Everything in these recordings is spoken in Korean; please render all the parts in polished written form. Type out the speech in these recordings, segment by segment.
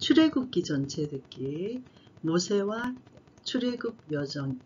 출애굽기 전체 듣기, 모세와 출애굽 여정.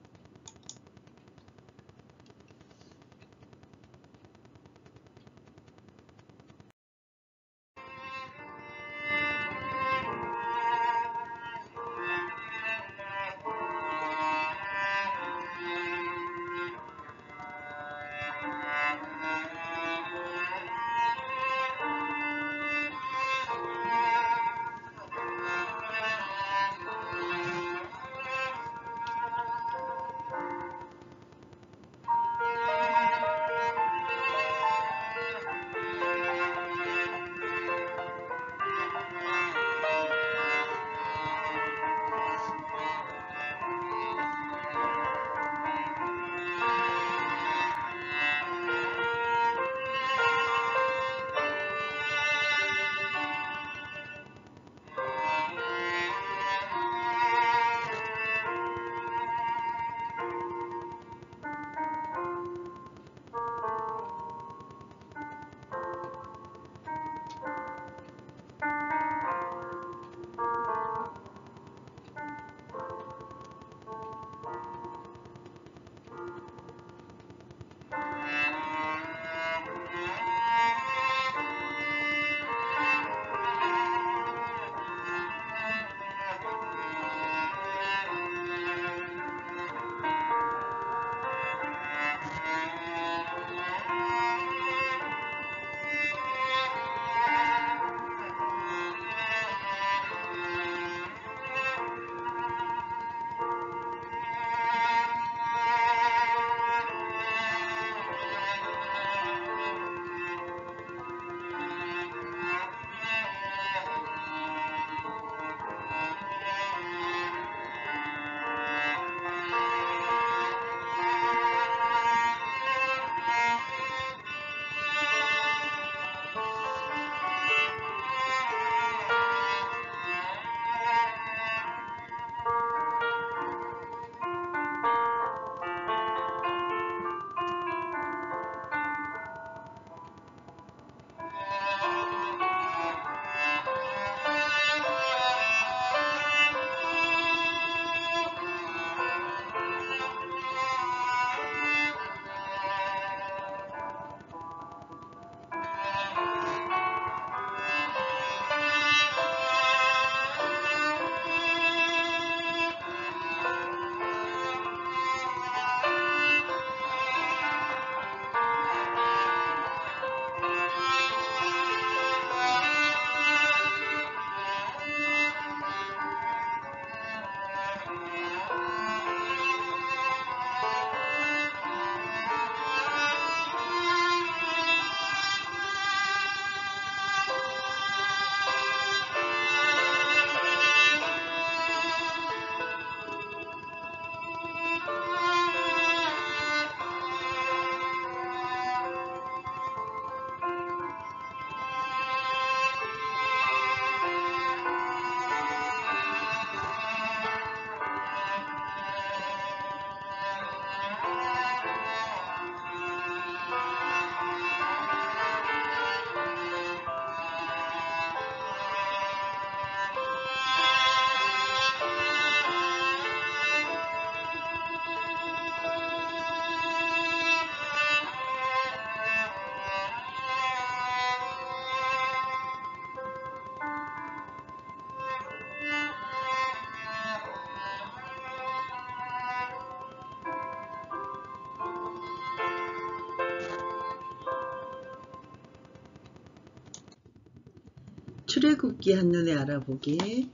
출애굽기 한눈에 알아보기.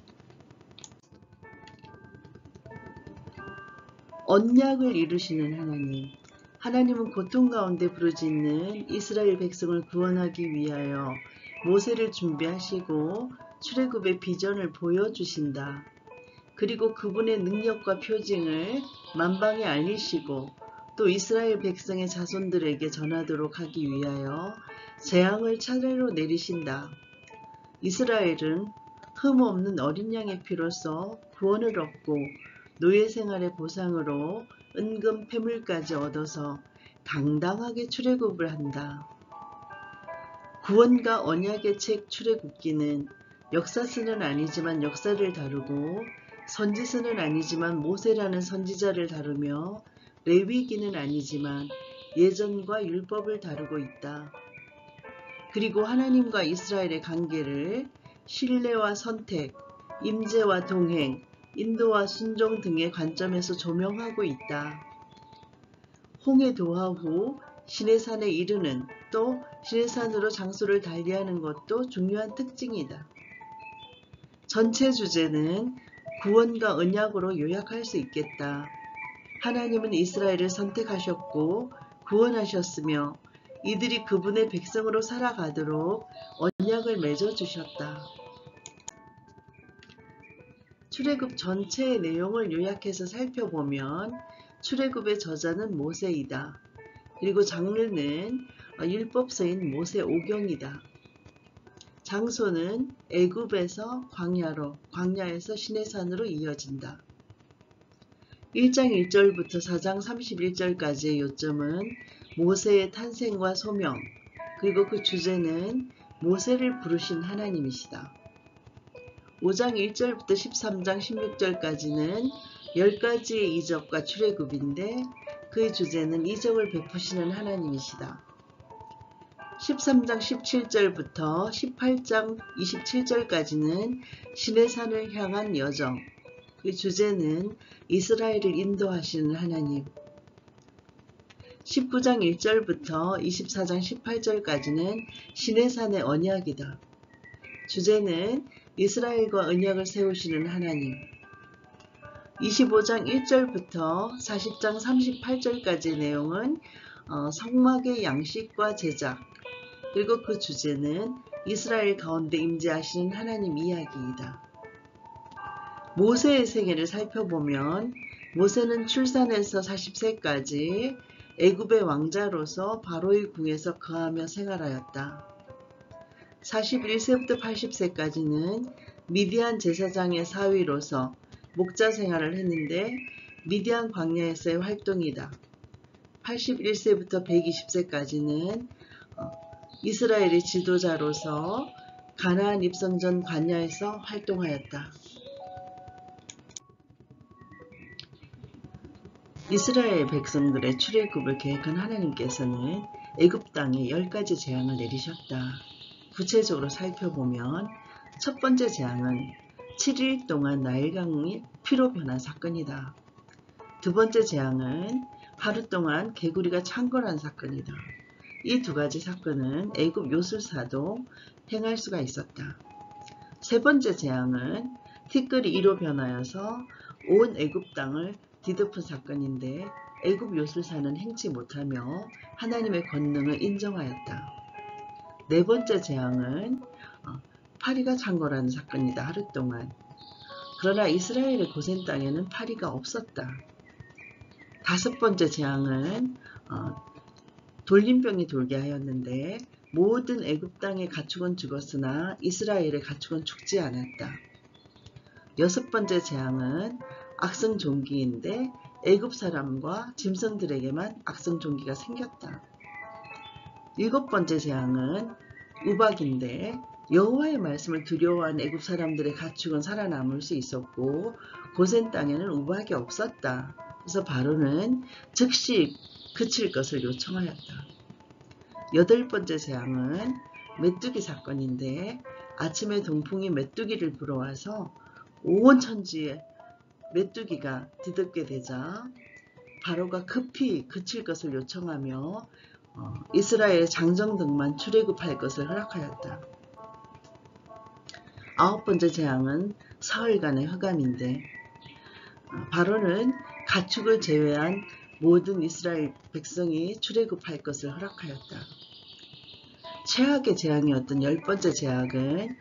언약을 이루시는 하나님. 하나님은 고통 가운데 부르짖는 이스라엘 백성을 구원하기 위하여 모세를 준비하시고 출애굽의 비전을 보여주신다. 그리고 그분의 능력과 표징을 만방에 알리시고 또 이스라엘 백성의 자손들에게 전하도록 하기 위하여 재앙을 차례로 내리신다. 이스라엘은 흠없는 어린 양의 피로써 구원을 얻고 노예 생활의 보상으로 은금 패물까지 얻어서 당당하게 출애굽을 한다. 구원과 언약의 책 출애굽기는 역사서는 아니지만 역사를 다루고 선지서는 아니지만 모세라는 선지자를 다루며 레위기는 아니지만 예전과 율법을 다루고 있다. 그리고 하나님과 이스라엘의 관계를 신뢰와 선택, 임재와 동행, 인도와 순종 등의 관점에서 조명하고 있다. 홍해 도하 후 시내산에 이르는 또 시내산으로 장소를 달리하는 것도 중요한 특징이다. 전체 주제는 구원과 언약으로 요약할 수 있겠다. 하나님은 이스라엘을 선택하셨고 구원하셨으며 이들이 그분의 백성으로 살아가도록 언약을 맺어주셨다. 출애굽 전체의 내용을 요약해서 살펴보면 출애굽의 저자는 모세이다. 그리고 장르는 율법서인 모세오경이다. 장소는 애굽에서 광야로, 광야에서 시내산으로 이어진다. 1장 1절부터 4장 31절까지의 요점은 모세의 탄생과 소명, 그리고 그 주제는 모세를 부르신 하나님이시다. 5장 1절부터 13장 16절까지는 10가지의 이적과 출애굽인데 그의 주제는 이적을 베푸시는 하나님이시다. 13장 17절부터 18장 27절까지는 시내산을 향한 여정, 그 주제는 이스라엘을 인도하시는 하나님. 19장 1절부터 24장 18절까지는 시내산의 언약이다. 주제는 이스라엘과 언약을 세우시는 하나님. 25장 1절부터 40장 38절까지의 내용은 성막의 양식과 제작, 그리고 그 주제는 이스라엘 가운데 임재하시는 하나님 이야기이다. 모세의 생애를 살펴보면 모세는 출산에서 40세까지 애굽의 왕자로서 바로의 궁에서 거하며 생활하였다. 41세부터 80세까지는 미디안 제사장의 사위로서 목자 생활을 했는데 미디안 광야에서의 활동이다. 81세부터 120세까지는 이스라엘의 지도자로서 가나안 입성 전 광야에서 활동하였다. 이스라엘 백성들의 출애굽을 계획한 하나님께서는 애굽 땅에 10가지 재앙을 내리셨다. 구체적으로 살펴보면 첫 번째 재앙은 7일 동안 나일강이 피로 변한 사건이다. 두 번째 재앙은 하루 동안 개구리가 창궐한 사건이다. 이 두 가지 사건은 애굽 요술사도 행할 수가 있었다. 세 번째 재앙은 티끌이 이로 변하여서 온 애굽 땅을 뒤덮은 사건인데 애굽 요술사는 행치 못하며 하나님의 권능을 인정하였다. 네 번째 재앙은 파리가 창궐하는 사건이다. 하루 동안. 그러나 이스라엘의 고센 땅에는 파리가 없었다. 다섯 번째 재앙은 돌림병이 돌게 하였는데 모든 애굽 땅의 가축은 죽었으나 이스라엘의 가축은 죽지 않았다. 여섯 번째 재앙은 악성 종기인데 애굽 사람과 짐승들에게만 악성 종기가 생겼다. 일곱 번째 재앙은 우박인데 여호와의 말씀을 두려워한 애굽 사람들의 가축은 살아남을 수 있었고 고센 땅에는 우박이 없었다. 그래서 바로는 즉시 그칠 것을 요청하였다. 여덟 번째 재앙은 메뚜기 사건인데 아침에 동풍이 메뚜기를 불어와서 온 천지에 메뚜기가 뒤덮게 되자 바로가 급히 그칠 것을 요청하며 이스라엘 장정등만 출애굽할 것을 허락하였다. 아홉 번째 재앙은 사흘간의 흑암인데 바로는 가축을 제외한 모든 이스라엘 백성이 출애굽할 것을 허락하였다. 최악의 재앙이었던 열 번째 재앙은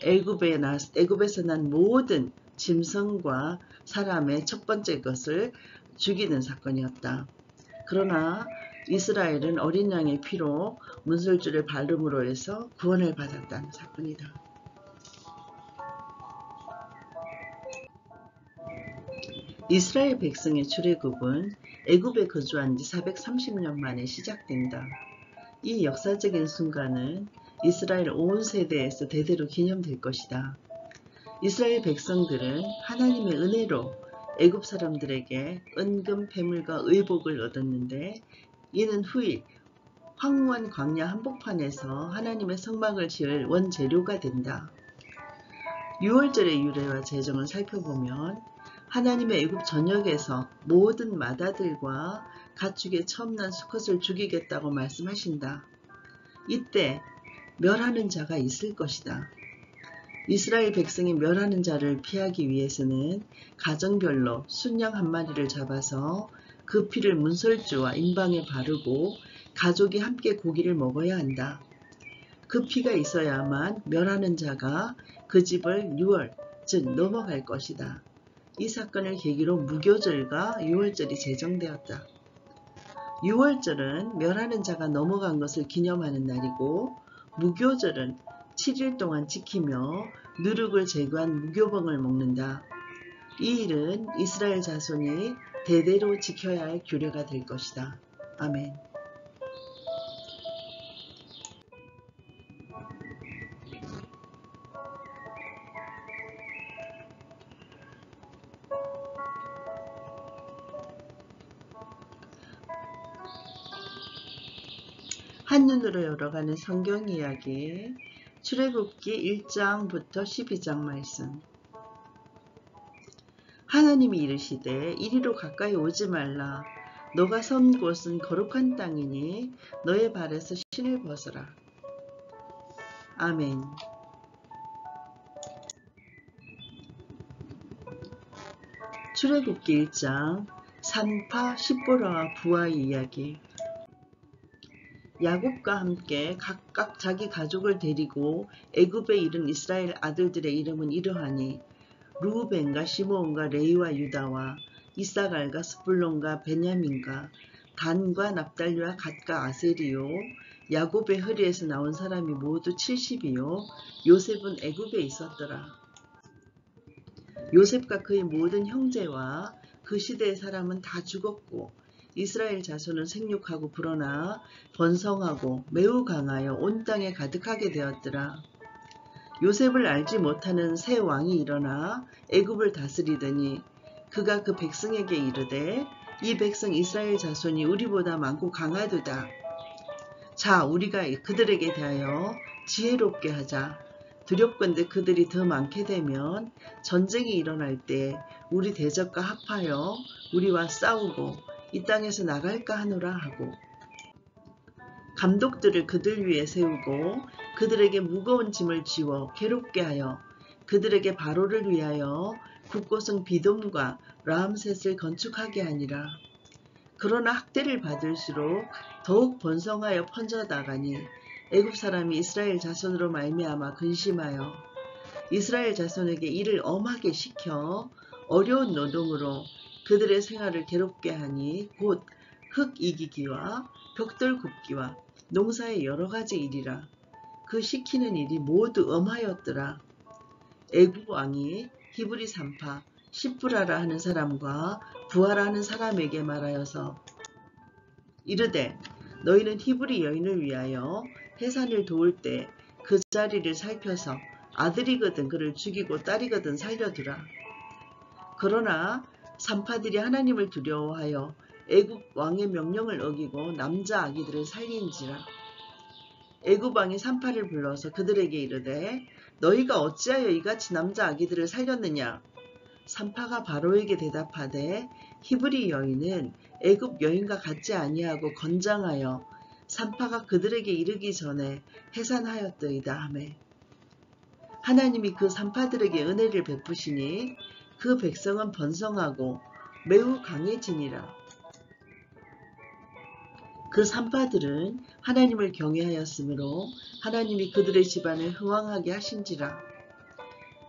애굽에서 난 모든 짐승과 사람의 첫 번째 것을 죽이는 사건이었다. 그러나 이스라엘은 어린 양의 피로 문설주를 바름으로 해서 구원을 받았다는 사건이다. 이스라엘 백성의 출애굽은 애굽에 거주한 지 430년 만에 시작된다. 이 역사적인 순간은 이스라엘 온 세대에서 대대로 기념될 것이다. 이스라엘 백성들은 하나님의 은혜로 애굽 사람들에게 은금, 패물과 의복을 얻었는데 이는 후일 황무한 광야 한복판에서 하나님의 성막을 지을 원재료가 된다. 유월절의 유래와 제정을 살펴보면 하나님의 애굽 전역에서 모든 마다들과 가축의 처음 난 수컷을 죽이겠다고 말씀하신다. 이때 멸하는 자가 있을 것이다. 이스라엘 백성이 멸하는 자를 피하기 위해서는 가정별로 순양 한 마리를 잡아서 그 피를 문설주와 임방에 바르고 가족이 함께 고기를 먹어야 한다. 그 피가 있어야만 멸하는 자가 그 집을 유월, 즉 넘어갈 것이다. 이 사건을 계기로 무교절과 유월절이 제정되었다. 유월절은 멸하는 자가 넘어간 것을 기념하는 날이고 무교절은 7일 동안 지키며 누룩을 제거한 무교봉을 먹는다. 이 일은 이스라엘 자손이 대대로 지켜야 할 규례가 될 것이다. 아멘. 한눈으로 열어가는 성경 이야기 출애굽기 1장부터 12장 말씀. 하나님이 이르시되 이리로 가까이 오지 말라. 너가 선 곳은 거룩한 땅이니 너의 발에서 신을 벗어라. 아멘. 출애굽기 1장 산파 십보라와 부하의 이야기. 야곱과 함께 각각 자기 가족을 데리고 애굽에 이른 이스라엘 아들들의 이름은 이러하니 루벤과 시므온과 레위와 유다와 이사갈과 스불론과 베냐민과 단과 납달리와 갓과 아셀이요. 야곱의 허리에서 나온 사람이 모두 70이요. 요셉은 애굽에 있었더라. 요셉과 그의 모든 형제와 그 시대의 사람은 다 죽었고 이스라엘 자손은 생육하고 불어나 번성하고 매우 강하여 온 땅에 가득하게 되었더라. 요셉을 알지 못하는 새 왕이 일어나 애굽을 다스리더니 그가 그 백성에게 이르되 이 백성 이스라엘 자손이 우리보다 많고 강하도다. 자, 우리가 그들에게 대하여 지혜롭게 하자. 두렵건대 그들이 더 많게 되면 전쟁이 일어날 때 우리 대적과 합하여 우리와 싸우고 이 땅에서 나갈까 하노라 하고 감독들을 그들 위에 세우고 그들에게 무거운 짐을 지워 괴롭게 하여 그들에게 바로를 위하여 국고성 비돔과 라암셋을 건축하게 하니라. 그러나 학대를 받을수록 더욱 번성하여 번져나가니 애굽 사람이 이스라엘 자손으로 말미암아 근심하여 이스라엘 자손에게 일을 엄하게 시켜 어려운 노동으로 그들의 생활을 괴롭게 하니 곧 흙 이기기와 벽돌 굽기와 농사의 여러 가지 일이라. 그 시키는 일이 모두 엄하였더라. 애굽 왕이 히브리 산파 십부라라 하는 사람과 부하라 하는 사람에게 말하여서 이르되 너희는 히브리 여인을 위하여 해산을 도울 때 그 자리를 살펴서 아들이거든 그를 죽이고 딸이거든 살려두라. 그러나 산파들이 하나님을 두려워하여 애굽 왕의 명령을 어기고 남자 아기들을 살린지라. 애굽 왕이 산파를 불러서 그들에게 이르되 너희가 어찌하여 이같이 남자 아기들을 살렸느냐. 산파가 바로에게 대답하되 히브리 여인은 애굽 여인과 같지 아니하고 건장하여 산파가 그들에게 이르기 전에 해산하였더이다 하매 하나님이 그 산파들에게 은혜를 베푸시니 그 백성은 번성하고 매우 강해지니라. 그 산파들은 하나님을 경외하였으므로 하나님이 그들의 집안을 흥왕하게 하신지라.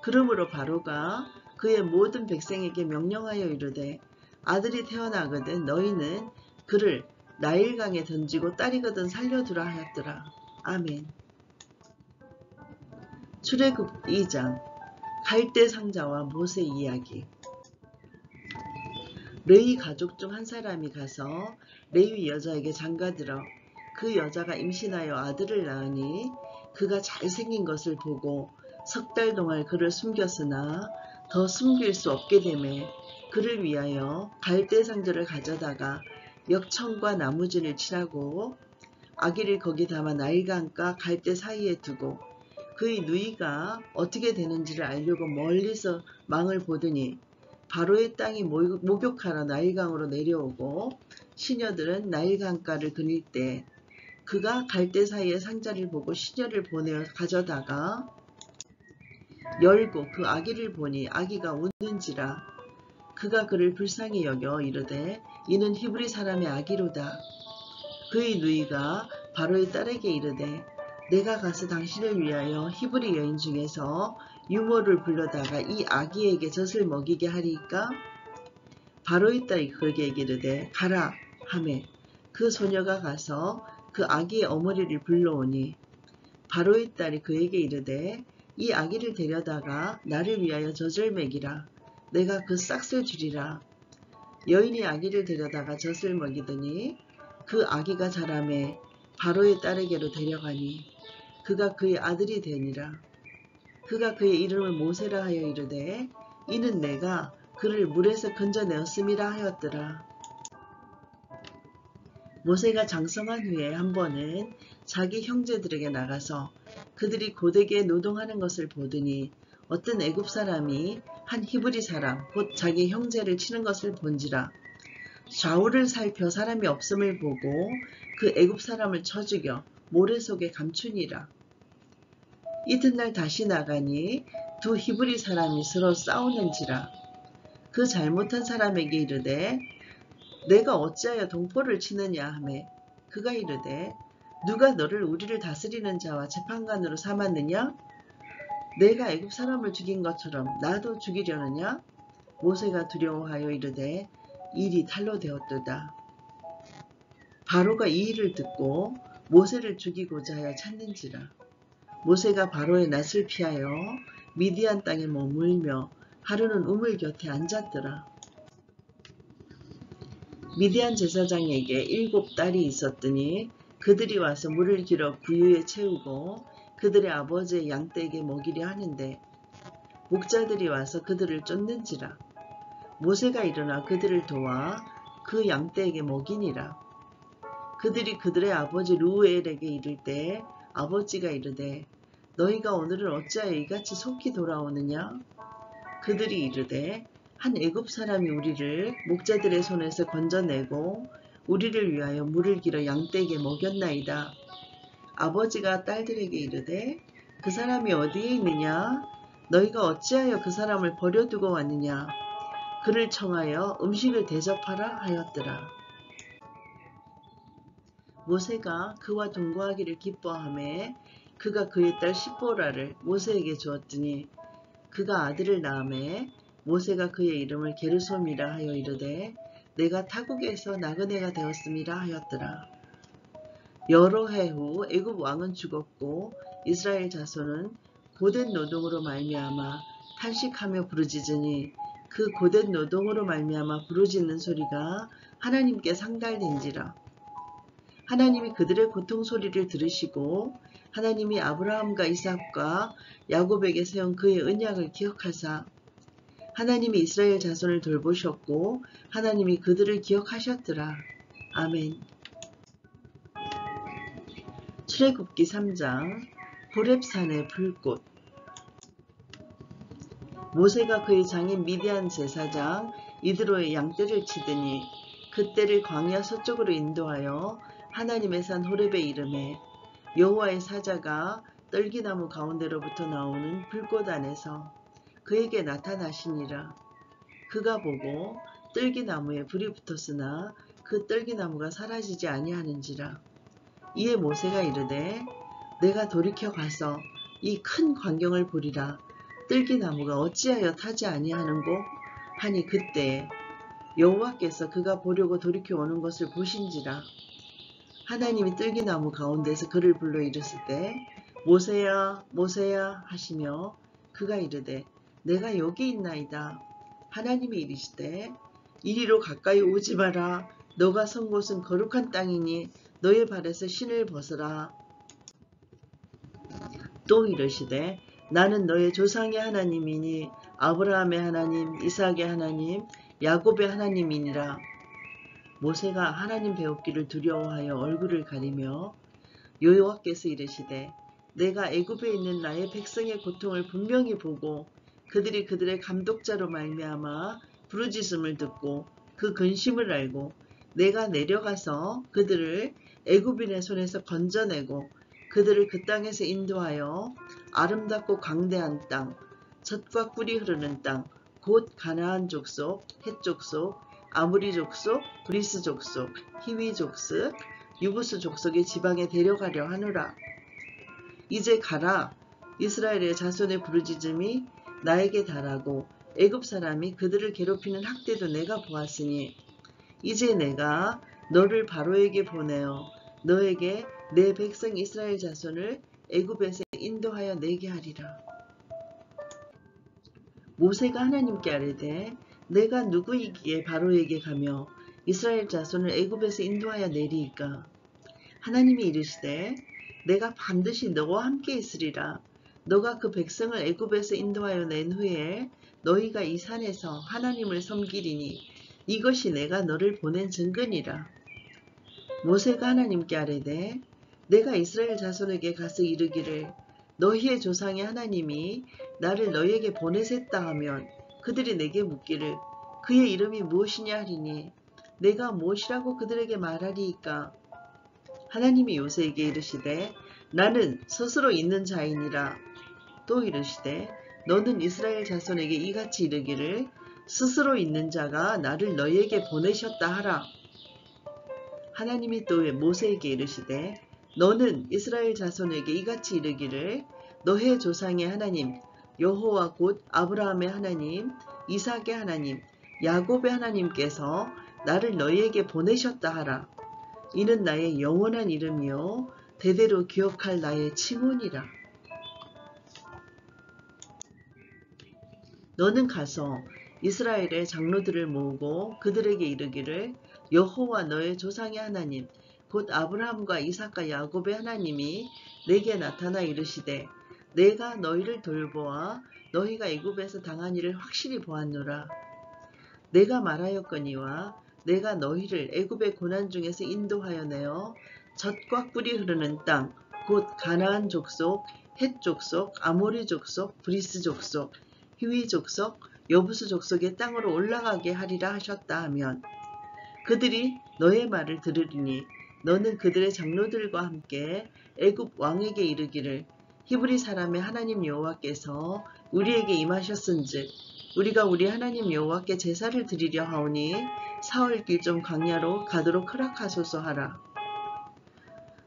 그러므로 바로가 그의 모든 백성에게 명령하여 이르되 아들이 태어나거든 너희는 그를 나일강에 던지고 딸이거든 살려두라 하였더라. 아멘. 출애굽 2장 갈대 상자와 모세 이야기. 레위 가족 중 한 사람이 가서 레위 여자에게 장가들어 그 여자가 임신하여 아들을 낳으니 그가 잘생긴 것을 보고 석 달 동안 그를 숨겼으나 더 숨길 수 없게 되매 그를 위하여 갈대 상자를 가져다가 역청과 나무진을 칠하고 아기를 거기 담아 나일강과 갈대 사이에 두고 그의 누이가 어떻게 되는지를 알려고 멀리서 망을 보더니 바로의 땅이 목욕하러 나일강으로 내려오고 시녀들은 나일강가를 그릴 때 그가 갈대 사이에 상자를 보고 시녀를 보내어 가져다가 열고 그 아기를 보니 아기가 우는지라 그가 그를 불쌍히 여겨 이르되 이는 히브리 사람의 아기로다. 그의 누이가 바로의 딸에게 이르되 내가 가서 당신을 위하여 히브리 여인 중에서 유모를 불러다가 이 아기에게 젖을 먹이게 하리이까? 바로의 딸이 그에게 이르되 가라 하매 그 소녀가 가서 그 아기의 어머니를 불러오니 바로의 딸이 그에게 이르되 이 아기를 데려다가 나를 위하여 젖을 먹이라. 내가 그 싹을 주리라. 여인이 아기를 데려다가 젖을 먹이더니 그 아기가 자라매 바로의 딸에게로 데려가니 그가 그의 아들이 되니라. 그가 그의 이름을 모세라 하여 이르되 이는 내가 그를 물에서 건져내었음이라 하였더라. 모세가 장성한 후에 한 번은 자기 형제들에게 나가서 그들이 고되게 노동하는 것을 보더니 어떤 애굽 사람이 한 히브리 사람 곧 자기 형제를 치는 것을 본지라. 좌우를 살펴 사람이 없음을 보고 그 애굽 사람을 쳐 죽여 모래 속에 감추니라. 이튿날 다시 나가니 두 히브리 사람이 서로 싸우는지라. 그 잘못한 사람에게 이르되 내가 어찌하여 동포를 치느냐 하매 그가 이르되 누가 너를 우리를 다스리는 자와 재판관으로 삼았느냐? 내가 애굽 사람을 죽인 것처럼 나도 죽이려느냐? 모세가 두려워하여 이르되 일이 탈로 되었도다. 바로가 이 일을 듣고 모세를 죽이고자 하여 찾는지라. 모세가 바로의 낯을 피하여 미디안 땅에 머물며 하루는 우물 곁에 앉았더라. 미디안 제사장에게 7 딸이 있었더니 그들이 와서 물을 길어 구유에 채우고 그들의 아버지의 양떼에게 먹이려 하는데 목자들이 와서 그들을 쫓는지라. 모세가 일어나 그들을 도와 그 양떼에게 먹이니라. 그들이 그들의 아버지 루엘에게 이를 때 아버지가 이르되 너희가 오늘은 어찌하여 이같이 속히 돌아오느냐? 그들이 이르되 한 애굽 사람이 우리를 목자들의 손에서 건져내고 우리를 위하여 물을 길어 양떼에게 먹였나이다. 아버지가 딸들에게 이르되 그 사람이 어디에 있느냐? 너희가 어찌하여 그 사람을 버려두고 왔느냐? 그를 청하여 음식을 대접하라 하였더라. 모세가 그와 동거하기를 기뻐하매 그가 그의 딸 시보라를 모세에게 주었더니 그가 아들을 낳음에 모세가 그의 이름을 게르솜이라 하여 이르되 내가 타국에서 나그네가 되었음이라 하였더라. 여러 해 후 애굽 왕은 죽었고 이스라엘 자손은 고된 노동으로 말미암아 탄식하며 부르짖으니 그 고된 노동으로 말미암아 부르짖는 소리가 하나님께 상달된지라. 하나님이 그들의 고통 소리를 들으시고 하나님이 아브라함과 이삭과 야곱에게 세운 그의 언약을 기억하사 하나님이 이스라엘 자손을 돌보셨고 하나님이 그들을 기억하셨더라. 아멘. 출애굽기 3장 호렙산의 불꽃. 모세가 그의 장인 미디안 제사장 이드로의 양떼를 치더니 그떼를 광야 서쪽으로 인도하여 하나님의 산 호렙에 이르매 여호와의 사자가 떨기나무 가운데로부터 나오는 불꽃 안에서 그에게 나타나시니라. 그가 보고 떨기나무에 불이 붙었으나 그 떨기나무가 사라지지 아니하는지라. 이에 모세가 이르되 내가 돌이켜 가서 이 큰 광경을 보리라. 떨기나무가 어찌하여 타지 아니하는고 하니 그때에 여호와께서 그가 보려고 돌이켜 오는 것을 보신지라. 하나님이 떨기나무 가운데서 그를 불러 이르시되 모세야 모세야 하시며 그가 이르되 내가 여기 있나이다. 하나님이 이르시되 이리로 가까이 오지 마라. 너가 선 곳은 거룩한 땅이니 너의 발에서 신을 벗으라. 또 이르시되 나는 너의 조상의 하나님이니 아브라함의 하나님, 이삭의 하나님, 야곱의 하나님이니라. 모세가 하나님 배우기를 두려워하여 얼굴을 가리며 여호와께서 이르시되 내가 애굽에 있는 나의 백성의 고통을 분명히 보고 그들이 그들의 감독자로 말미암아 부르짖음을 듣고 그 근심을 알고 내가 내려가서 그들을 애굽인의 손에서 건져내고 그들을 그 땅에서 인도하여 아름답고 광대한 땅, 젖과 꿀이 흐르는 땅, 곧 가나안 족속, 헷 족속, 아모리 족속, 브리스 족속, 히위 족속, 유부스 족속의 지방에 데려가려 하노라. 이제 가라. 이스라엘의 자손의 부르짖음이 나에게 달하고 애굽 사람이 그들을 괴롭히는 학대도 내가 보았으니 이제 내가 너를 바로에게 보내어 너에게 내 백성 이스라엘 자손을 애굽에서 인도하여 내게 하리라. 모세가 하나님께 아뢰되 내가 누구이기에 바로에게 가며 이스라엘 자손을 애굽에서 인도하여 내리이까. 하나님이 이르시되 내가 반드시 너와 함께 있으리라. 너가 그 백성을 애굽에서 인도하여 낸 후에 너희가 이 산에서 하나님을 섬기리니 이것이 내가 너를 보낸 증거니라. 모세가 하나님께 아뢰되 내가 이스라엘 자손에게 가서 이르기를 너희의 조상의 하나님이 나를 너희에게 보내셨다 하면 그들이 내게 묻기를 그의 이름이 무엇이냐 하리니 내가 무엇이라고 그들에게 말하리이까. 하나님이 모세에게 이르시되 나는 스스로 있는 자이니라. 또 이르시되 너는 이스라엘 자손에게 이같이 이르기를 스스로 있는 자가 나를 너희에게 보내셨다 하라. 하나님이 또 모세에게 이르시되 너는 이스라엘 자손에게 이같이 이르기를 너의 조상의 하나님 여호와 곧 아브라함의 하나님, 이삭의 하나님, 야곱의 하나님께서 나를 너희에게 보내셨다 하라. 이는 나의 영원한 이름이요 대대로 기억할 나의 칭호니라. 너는 가서 이스라엘의 장로들을 모으고 그들에게 이르기를 여호와 너의 조상의 하나님 곧 아브라함과 이삭과 야곱의 하나님이 내게 나타나 이르시되 내가 너희를 돌보아 너희가 애굽에서 당한 일을 확실히 보았노라. 내가 말하였거니와 내가 너희를 애굽의 고난 중에서 인도하여 내어 젖과 꿀이 흐르는 땅 곧 가나안 족속, 헷 족속, 아모리 족속, 브리스 족속, 히위 족속, 여부스 족속의 땅으로 올라가게 하리라 하셨다 하면 그들이 너의 말을 들으리니 너는 그들의 장로들과 함께 애굽 왕에게 이르기를 히브리 사람의 하나님 여호와께서 우리에게 임하셨은즉 우리가 우리 하나님 여호와께 제사를 드리려 하오니 사흘길 좀 광야로 가도록 허락하소서 하라.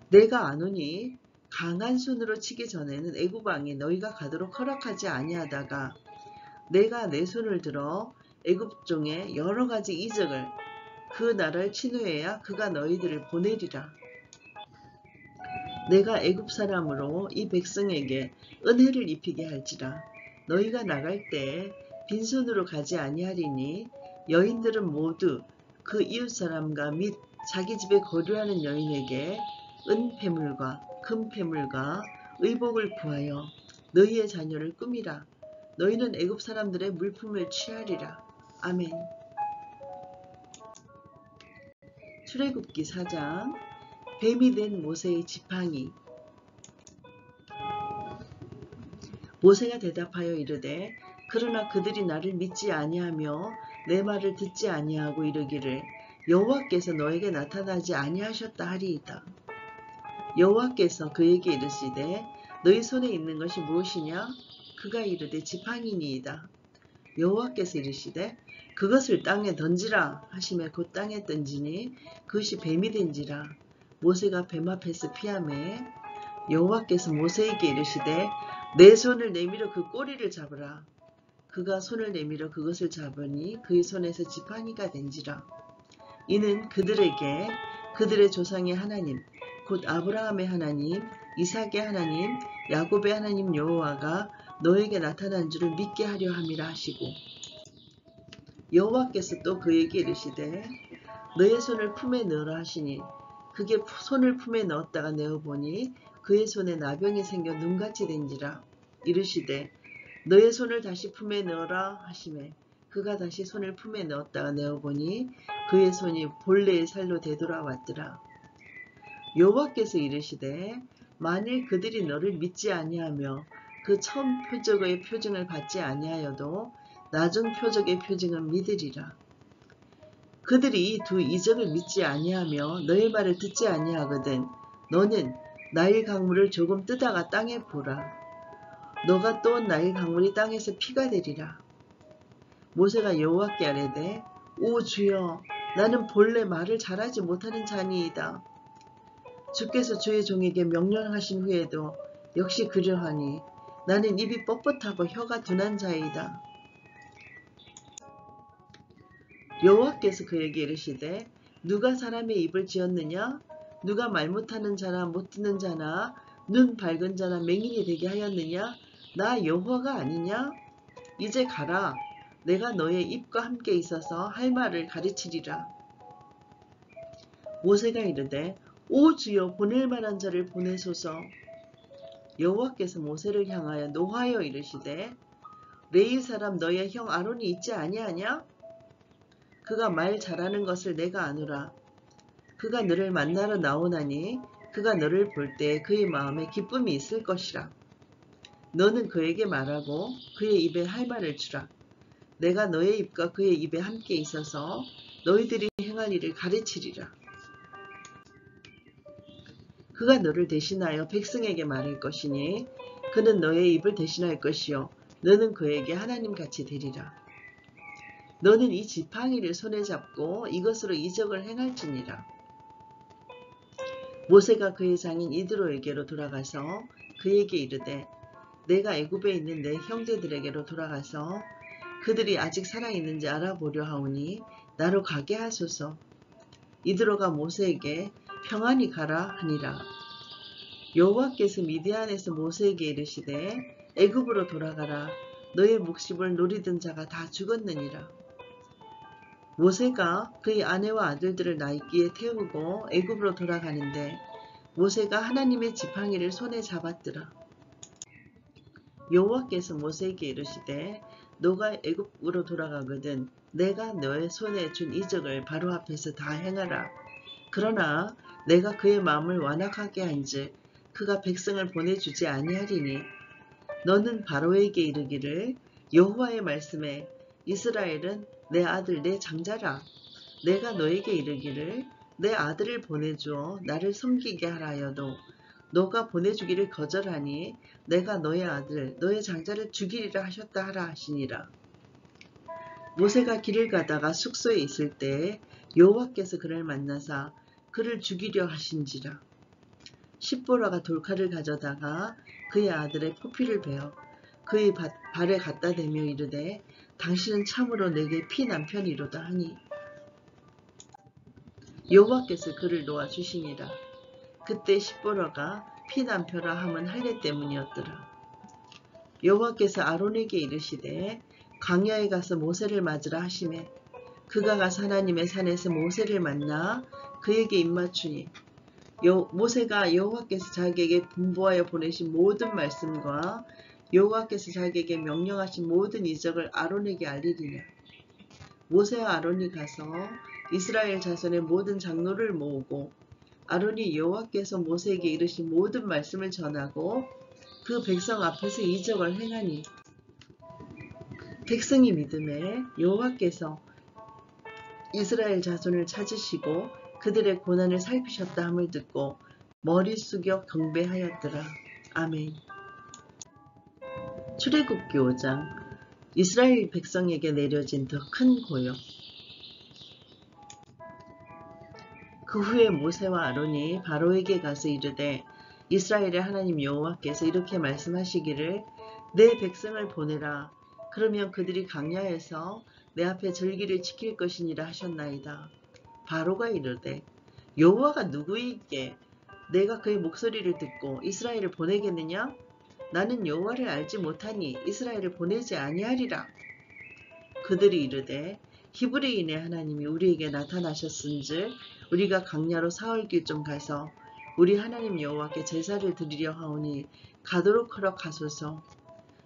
내가 아노니 강한 손으로 치기 전에는 애굽 왕이 너희가 가도록 허락하지 아니하다가 내가 내 손을 들어 애굽 중에 여러 가지 이적을 그 나라를 친 후에야 그가 너희들을 보내리라. 내가 애굽 사람으로 이 백성에게 은혜를 입히게 할지라. 너희가 나갈 때 빈손으로 가지 아니하리니 여인들은 모두 그 이웃 사람과 및 자기 집에 거류하는 여인에게 은폐물과 금폐물과 의복을 구하여 너희의 자녀를 꾸미라. 너희는 애굽 사람들의 물품을 취하리라. 아멘. 출애굽기 4장 뱀이 된 모세의 지팡이. 모세가 대답하여 이르되 그러나 그들이 나를 믿지 아니하며 내 말을 듣지 아니하고 이르기를 여호와께서 너에게 나타나지 아니하셨다 하리이다. 여호와께서 그에게 이르시되 너희 손에 있는 것이 무엇이냐? 그가 이르되 지팡이니이다. 여호와께서 이르시되 그것을 땅에 던지라 하시매 곧 땅에 던지니 그것이 뱀이 된지라. 모세가 뱀 앞에서 피하매 여호와께서 모세에게 이르시되 내 손을 내밀어 그 꼬리를 잡으라. 그가 손을 내밀어 그것을 잡으니 그의 손에서 지팡이가 된지라. 이는 그들에게 그들의 조상의 하나님 곧 아브라함의 하나님, 이삭의 하나님, 야곱의 하나님 여호와가 너에게 나타난 줄을 믿게 하려 함이라 하시고 여호와께서 또 그에게 이르시되 너의 손을 품에 넣으라 하시니 그게 손을 품에 넣었다가 내어보니 그의 손에 나병이 생겨 눈같이 된지라. 이르시되 너의 손을 다시 품에 넣어라 하시매 그가 다시 손을 품에 넣었다가 내어보니 그의 손이 본래의 살로 되돌아왔더라. 여호와께서 이르시되 만일 그들이 너를 믿지 아니하며 그 처음 표적의 표징을 받지 아니하여도 나중 표적의 표징은 믿으리라. 그들이 이 두 이적을 믿지 아니하며 너의 말을 듣지 아니하거든 너는 나일 강물을 조금 뜨다가 땅에 보라. 너가 또 나일 강물이 땅에서 피가 되리라. 모세가 여호와께 아뢰되 오 주여 나는 본래 말을 잘하지 못하는 자니이다. 주께서 주의 종에게 명령하신 후에도 역시 그러하니 나는 입이 뻣뻣하고 혀가 둔한 자이다. 여호와께서 그에게 이르시되 누가 사람의 입을 지었느냐? 누가 말 못하는 자나 못 듣는 자나 눈 밝은 자나 맹인이 되게 하였느냐? 나 여호와가 아니냐? 이제 가라. 내가 너의 입과 함께 있어서 할 말을 가르치리라. 모세가 이르되 오 주여 보낼 만한 자를 보내소서. 여호와께서 모세를 향하여 노하여 이르시되 레위 사람 너의 형 아론이 있지 아니하냐? 그가 말 잘하는 것을 내가 아노라. 그가 너를 만나러 나오나니 그가 너를 볼 때 그의 마음에 기쁨이 있을 것이라. 너는 그에게 말하고 그의 입에 할 말을 주라. 내가 너의 입과 그의 입에 함께 있어서 너희들이 행할 일을 가르치리라. 그가 너를 대신하여 백성에게 말할 것이니 그는 너의 입을 대신할 것이요 너는 그에게 하나님같이 되리라. 너는 이 지팡이를 손에 잡고 이것으로 이적을 행할지니라. 모세가 그의 장인 이드로에게로 돌아가서 그에게 이르되 내가 애굽에 있는 내 형제들에게로 돌아가서 그들이 아직 살아있는지 알아보려 하오니 나로 가게 하소서. 이드로가 모세에게 평안히 가라 하니라. 여호와께서 미디안에서 모세에게 이르시되 애굽으로 돌아가라. 너의 목숨을 노리던 자가 다 죽었느니라. 모세가 그의 아내와 아들들을 나이기에 태우고 애굽으로 돌아가는데 모세가 하나님의 지팡이를 손에 잡았더라. 여호와께서 모세에게 이르시되 너가 애굽으로 돌아가거든 내가 너의 손에 준 이적을 바로 앞에서 다 행하라. 그러나 내가 그의 마음을 완악하게 한즉 그가 백성을 보내주지 아니하리니 너는 바로에게 이르기를 여호와의 말씀에 이스라엘은 내 아들 내 장자라. 내가 너에게 이르기를 내 아들을 보내주어 나를 섬기게 하라 하여도 너가 보내주기를 거절하니 내가 너의 아들 너의 장자를 죽이리라 하셨다 하라 하시니라. 모세가 길을 가다가 숙소에 있을 때에 여호와께서 그를 만나사 그를 죽이려 하신지라. 십보라가 돌칼을 가져다가 그의 아들의 포피를 베어 그의 발에 갖다 대며 이르되 당신은 참으로 내게 피남편이로다 하니 여호와께서 그를 놓아주시니라. 그때 십보라가 피남편라 함은 할례 때문이었더라. 여호와께서 아론에게 이르시되 광야에 가서 모세를 맞으라 하시매 그가 가서 하나님의 산에서 모세를 만나 그에게 입맞추니 모세가 여호와께서 자기에게 분부하여 보내신 모든 말씀과 여호와께서 자기에게 명령하신 모든 이적을 아론에게 알리리니 모세와 아론이 가서 이스라엘 자손의 모든 장로를 모으고 아론이 여호와께서 모세에게 이르신 모든 말씀을 전하고 그 백성 앞에서 이적을 행하니 백성이 믿음에 여호와께서 이스라엘 자손을 찾으시고 그들의 고난을 살피셨다 함을 듣고 머리 숙여 경배하였더라. 아멘. 출애굽기 5장 이스라엘 백성에게 내려진 더 큰 고요. 그 후에 모세와 아론이 바로에게 가서 이르되 이스라엘의 하나님 여호와께서 이렇게 말씀하시기를 내 백성을 보내라. 그러면 그들이 광야에서 내 앞에 절기를 지킬 것이니라 하셨나이다. 바로가 이르되 여호와가 누구이기에 내가 그의 목소리를 듣고 이스라엘을 보내겠느냐? 나는 여호와를 알지 못하니 이스라엘을 보내지 아니하리라. 그들이 이르되 히브리인의 하나님이 우리에게 나타나셨은즉 우리가 광야로 사흘길 좀 가서 우리 하나님 여호와께 제사를 드리려 하오니 가도록 허락하소서.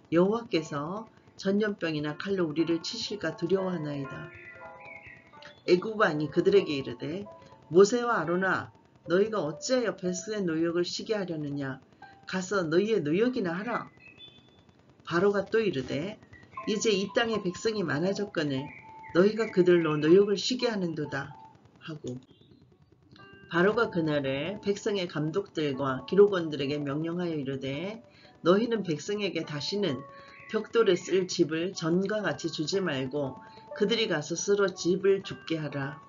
여호와께서 전염병이나 칼로 우리를 치실까 두려워하나이다. 애굽 왕이 그들에게 이르되 모세와 아론아 너희가 어찌하여 백성의 노역을 쉬게 하려느냐. 가서 너희의 노역이나 하라. 바로가 또 이르되 이제 이 땅에 백성이 많아졌거늘 너희가 그들로 노역을 쉬게 하는도다 하고, 바로가 그날에 백성의 감독들과 기록원들에게 명령하여 이르되 너희는 백성에게 다시는 벽돌에 쓸 집을 전과 같이 주지 말고 그들이 가서 쓸어 집을 줍게 하라.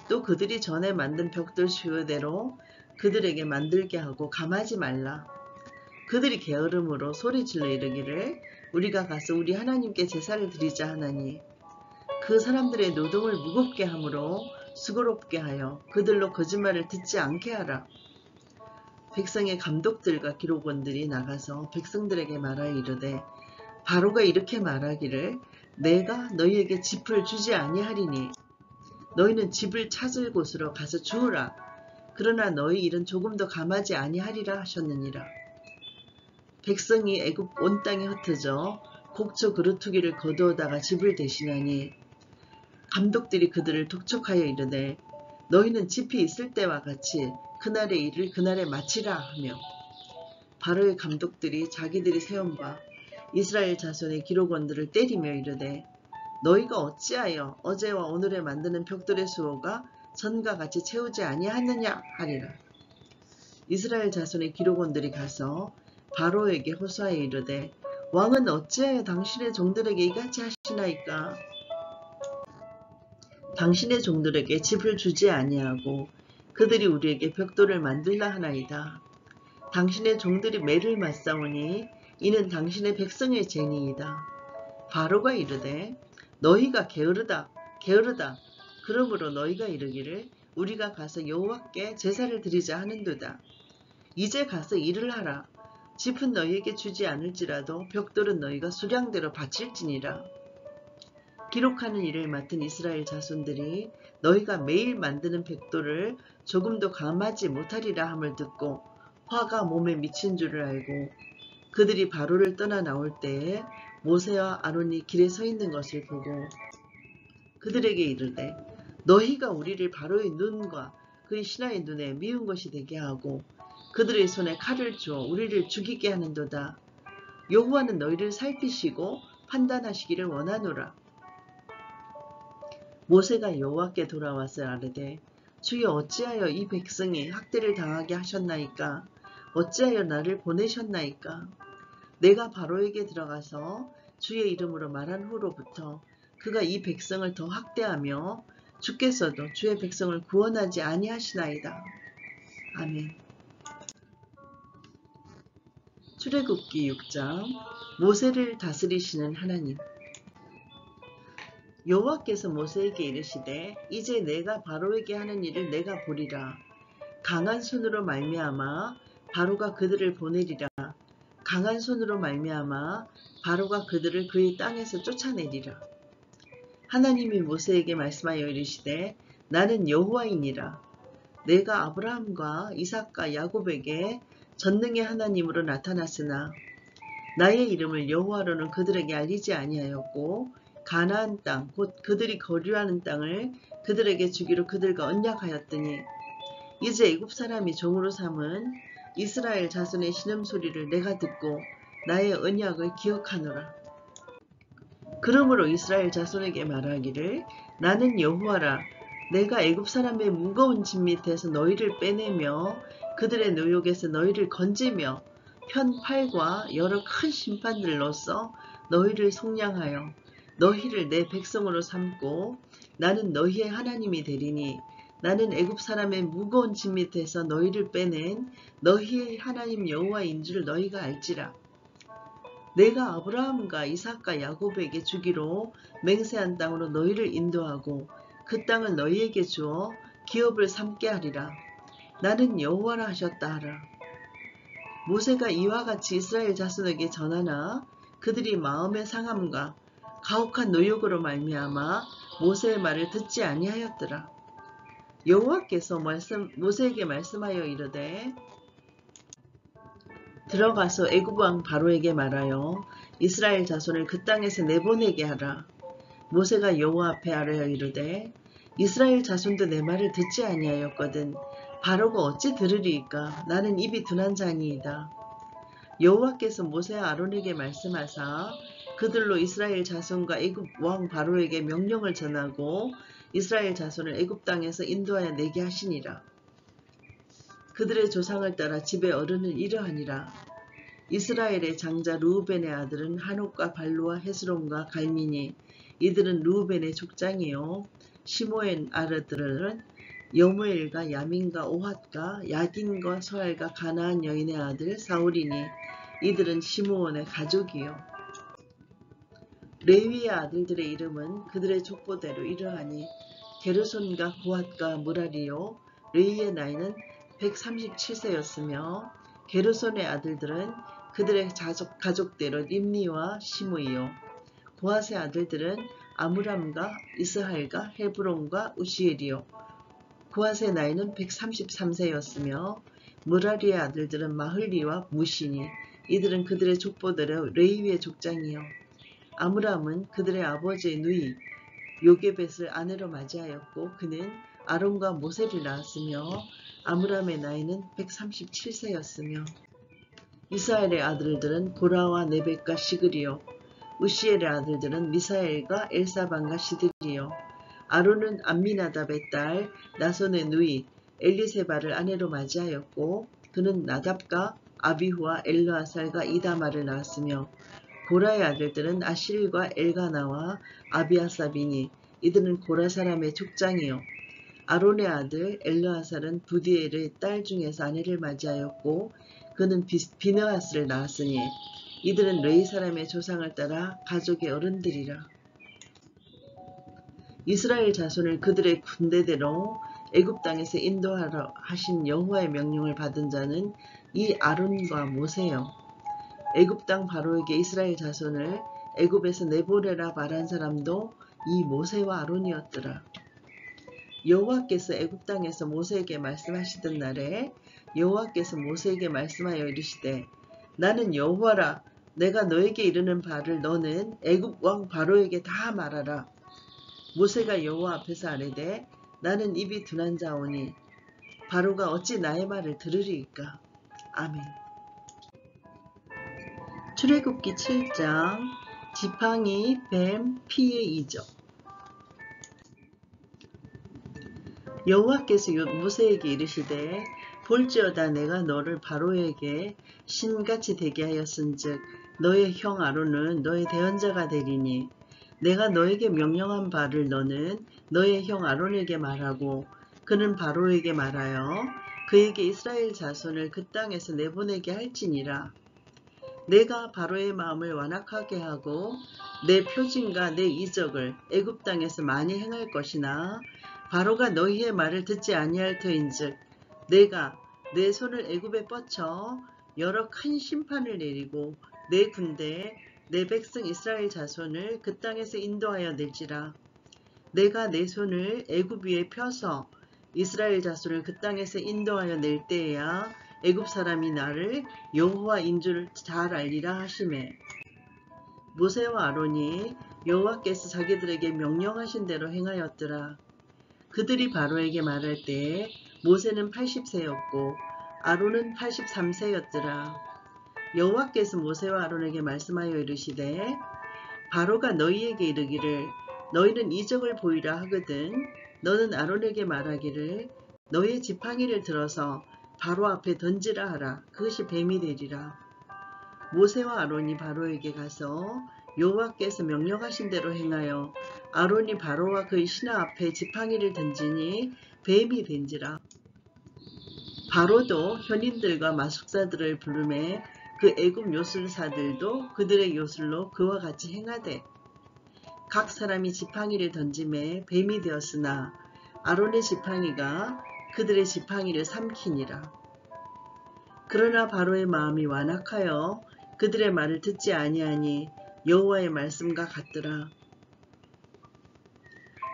또 그들이 전에 만든 벽돌 수요대로 그들에게 만들게 하고 감하지 말라. 그들이 게으름으로 소리질러 이르기를 우리가 가서 우리 하나님께 제사를 드리자 하나니 그 사람들의 노동을 무겁게 함으로 수고롭게 하여 그들로 거짓말을 듣지 않게 하라. 백성의 감독들과 기록원들이 나가서 백성들에게 말하여 이르되 바로가 이렇게 말하기를 내가 너희에게 집을 주지 아니하리니 너희는 집을 찾을 곳으로 가서 주우라. 그러나 너희 일은 조금도 감하지 아니하리라 하셨느니라. 백성이 애굽 온 땅에 흩어져 곡초 그루터기를 거두어다가 집을 대신하니 감독들이 그들을 독촉하여 이르되 너희는 집이 있을 때와 같이 그날의 일을 그날에 마치라 하며, 바로의 감독들이 자기들이 세운 바 이스라엘 자손의 기록원들을 때리며 이르되 너희가 어찌하여 어제와 오늘에 만드는 벽돌의 수호가 전과 같이 채우지 아니하느냐 하리라. 이스라엘 자손의 기록원들이 가서 바로에게 호소하여 이르되 왕은 어찌하여 당신의 종들에게 이같이 하시나이까. 당신의 종들에게 집을 주지 아니하고 그들이 우리에게 벽돌을 만들라 하나이다. 당신의 종들이 매를 맞사오니 이는 당신의 백성의 죄니이다. 바로가 이르되 너희가 게으르다 게으르다. 그러므로 너희가 이르기를 우리가 가서 여호와께 제사를 드리자 하는도다. 이제 가서 일을 하라. 집은 너희에게 주지 않을지라도 벽돌은 너희가 수량대로 바칠지니라. 기록하는 일을 맡은 이스라엘 자손들이 너희가 매일 만드는 벽돌을 조금도 감하지 못하리라 함을 듣고 화가 몸에 미친 줄을 알고 그들이 바로를 떠나 나올 때에 모세와 아론이 길에 서 있는 것을 보고 그들에게 이르되 너희가 우리를 바로의 눈과 그의 신하의 눈에 미운 것이 되게 하고 그들의 손에 칼을 주어 우리를 죽이게 하는도다. 여호와는 너희를 살피시고 판단하시기를 원하노라. 모세가 여호와께 돌아와서 아뢰되 주여 어찌하여 이 백성이 학대를 당하게 하셨나이까. 어찌하여 나를 보내셨나이까. 내가 바로에게 들어가서 주의 이름으로 말한 후로부터 그가 이 백성을 더 학대하며 주께서도 주의 백성을 구원하지 아니하시나이다. 아멘. 출애굽기 6장 모세를 다스리시는 하나님. 여호와께서 모세에게 이르시되 이제 내가 바로에게 하는 일을 내가 보리라. 강한 손으로 말미암아 바로가 그들을 보내리라. 강한 손으로 말미암아 바로가 그들을 그의 땅에서 쫓아내리라. 하나님이 모세에게 말씀하여 이르시되 나는 여호와이니라. 내가 아브라함과 이삭과 야곱에게 전능의 하나님으로 나타났으나 나의 이름을 여호와로는 그들에게 알리지 아니하였고 가나안 땅 곧 그들이 거류하는 땅을 그들에게 주기로 그들과 언약하였더니 이제 애굽 사람이 종으로 삼은 이스라엘 자손의 신음소리를 내가 듣고 나의 언약을 기억하노라. 그러므로 이스라엘 자손에게 말하기를 나는 여호와라. 내가 애굽 사람의 무거운 짐 밑에서 너희를 빼내며 그들의 노역에서 너희를 건지며 편팔과 여러 큰 심판들로써 너희를 속량하여 너희를 내 백성으로 삼고 나는 너희의 하나님이 되리니 나는 애굽 사람의 무거운 짐 밑에서 너희를 빼낸 너희의 하나님 여호와인 줄 너희가 알지라. 내가 아브라함과 이삭과 야곱에게 주기로 맹세한 땅으로 너희를 인도하고 그 땅을 너희에게 주어 기업을 삼게 하리라. 나는 여호와라 하셨다 하라. 모세가 이와 같이 이스라엘 자손에게 전하나 그들이 마음의 상함과 가혹한 노역으로 말미암아 모세의 말을 듣지 아니하였더라. 여호와께서 모세에게 말씀하여 이르되 들어가서 애굽 왕 바로에게 말하여 이스라엘 자손을 그 땅에서 내보내게 하라. 모세가 여호와 앞에 아뢰어 이르되 이스라엘 자손도 내 말을 듣지 아니하였거든 바로가 어찌 들으리이까. 나는 입이 둔한 자니이다. 여호와께서 모세와 아론에게 말씀하사 그들로 이스라엘 자손과 애굽 왕 바로에게 명령을 전하고 이스라엘 자손을 애굽 땅에서 인도하여 내게 하시니라. 그들의 조상을 따라 집의 어른은 이러하니라. 이스라엘의 장자 르우벤의 아들은 한옥과 발루와 헤스론과 갈미니. 이들은 르우벤의 족장이요. 시므의 아들은 여무엘과 야민과 오핫과 야긴과 소알과 가나안 여인의 아들 사울이니. 이들은 시므온의 가족이요. 레위의 아들들의 이름은 그들의 족보대로 이러하니 게르손과 고핫과 무라리요. 레위의 나이는 137세였으며 게르손의 아들들은 그들의 가족대로 림니와 시므이요. 고핫의 아들들은 아므람과 이스할과 헤브론과 우시엘이요. 고핫의 나이는 133세였으며 무라리의 아들들은 마흘리와 무시니. 이들은 그들의 족보대로 레위의 족장이요. 아므람은 그들의 아버지의 누이 요게벳을 아내로 맞이하였고 그는 아론과 모세를 낳았으며 아므람의 나이는 137세였으며 이스라엘의 아들들은 고라와 네벡과 시그리요. 우시엘의 아들들은 미사엘과 엘사반과 시드리요. 아론은 암미나답의 딸 나손의 누이 엘리세바를 아내로 맞이하였고 그는 나답과 아비후와 엘르아살과 이다마를 낳았으며 고라의 아들들은 아실과 엘가나와 아비아삽이니. 이들은 고라 사람의 족장이요. 아론의 아들 엘르아살은 부디엘의 딸 중에서 아내를 맞이하였고 그는 비느하스를 낳았으니. 이들은 레위 사람의 조상을 따라 가족의 어른들이라. 이스라엘 자손을 그들의 군대대로 애굽 땅에서 인도하라 하신 여호와의 명령을 받은 자는 이 아론과 모세요. 애굽 땅 바로에게 이스라엘 자손을 애굽에서 내보내라 말한 사람도 이 모세와 아론이었더라. 여호와께서 애굽 땅에서 모세에게 말씀하시던 날에 여호와께서 모세에게 말씀하여 이르시되 나는 여호와라. 내가 너에게 이르는 바를 너는 애굽 왕 바로에게 다 말하라. 모세가 여호와 앞에서 아뢰되 나는 입이 둔한 자오니 바로가 어찌 나의 말을 들으리이까. 아멘. 출애굽기 7장 지팡이, 뱀, 피의 이적. 여호와께서 모세에게 이르시되 볼지어다 내가 너를 바로에게 신같이 되게 하였은즉 너의 형 아론은 너의 대언자가 되리니 내가 너에게 명령한 바를 너는 너의 형 아론에게 말하고 그는 바로에게 말하여 그에게 이스라엘 자손을 그 땅에서 내보내게 할지니라. 내가 바로의 마음을 완악하게 하고 내 표징과 내 이적을 애굽 땅에서 많이 행할 것이나 바로가 너희의 말을 듣지 아니할 터인즉 내가 내 손을 애굽에 뻗쳐 여러 큰 심판을 내리고 내 군대에 내 백성 이스라엘 자손을 그 땅에서 인도하여 낼지라. 내가 내 손을 애굽 위에 펴서 이스라엘 자손을 그 땅에서 인도하여 낼 때에야 애굽 사람이 나를 여호와인 줄 잘 알리라 하시매. 모세와 아론이 여호와께서 자기들에게 명령하신 대로 행하였더라. 그들이 바로에게 말할 때에 모세는 80세였고 아론은 83세였더라. 여호와께서 모세와 아론에게 말씀하여 이르시되 바로가 너희에게 이르기를 너희는 이적을 보이라 하거든 너는 아론에게 말하기를 너의 지팡이를 들어서 바로 앞에 던지라 하라. 그것이 뱀이 되리라. 모세와 아론이 바로에게 가서 여호와께서 명령하신 대로 행하여 아론이 바로와 그의 신하 앞에 지팡이를 던지니 뱀이 된지라. 바로도 현인들과 마술사들을 부르매 그 애굽 요술사들도 그들의 요술로 그와 같이 행하되 각 사람이 지팡이를 던짐에 뱀이 되었으나 아론의 지팡이가 그들의 지팡이를 삼키니라. 그러나 바로의 마음이 완악하여 그들의 말을 듣지 아니하니 여호와의 말씀과 같더라.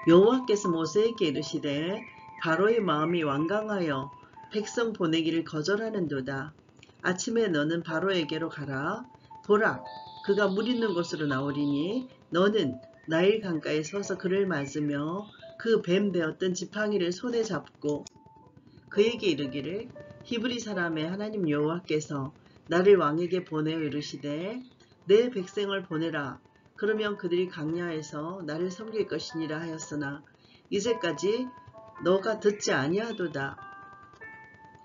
여호와께서 모세에게 이르시되 바로의 마음이 완강하여 백성 보내기를 거절하는도다. 아침에 너는 바로에게로 가라. 보라, 그가 물 있는 곳으로 나오리니 너는 나일 강가에 서서 그를 맞으며 그 뱀 베었던 지팡이를 손에 잡고 그에게 이르기를 히브리 사람의 하나님 여호와께서 나를 왕에게 보내어 이르시되 내 백성을 보내라. 그러면 그들이 강야에서 나를 섬길 것이니라 하였으나 이제까지 너가 듣지 아니하도다.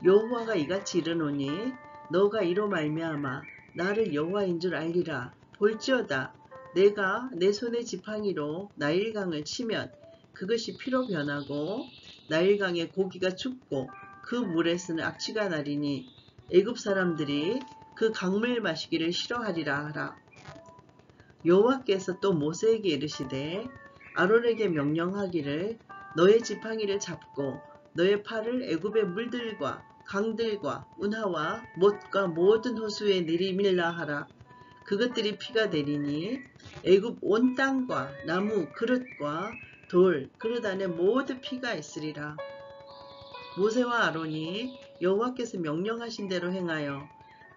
여호와가 이같이 이르노니 너가 이로 말미암아 나를 여호와인 줄 알리라. 볼지어다 내가 내 손의 지팡이로 나일강을 치면 그것이 피로 변하고 나일강의 고기가 죽고 그 물에서는 악취가 나리니 애굽 사람들이 그 강물 마시기를 싫어하리라 하라. 여호와께서 또 모세에게 이르시되 아론에게 명령하기를 너의 지팡이를 잡고 너의 팔을 애굽의 물들과 강들과 운하와 못과 모든 호수에 내리밀라 하라. 그것들이 피가 되리니 애굽 온 땅과 나무 그릇과 돌 그릇 안에 모두 피가 있으리라. 모세와 아론이 여호와께서 명령하신 대로 행하여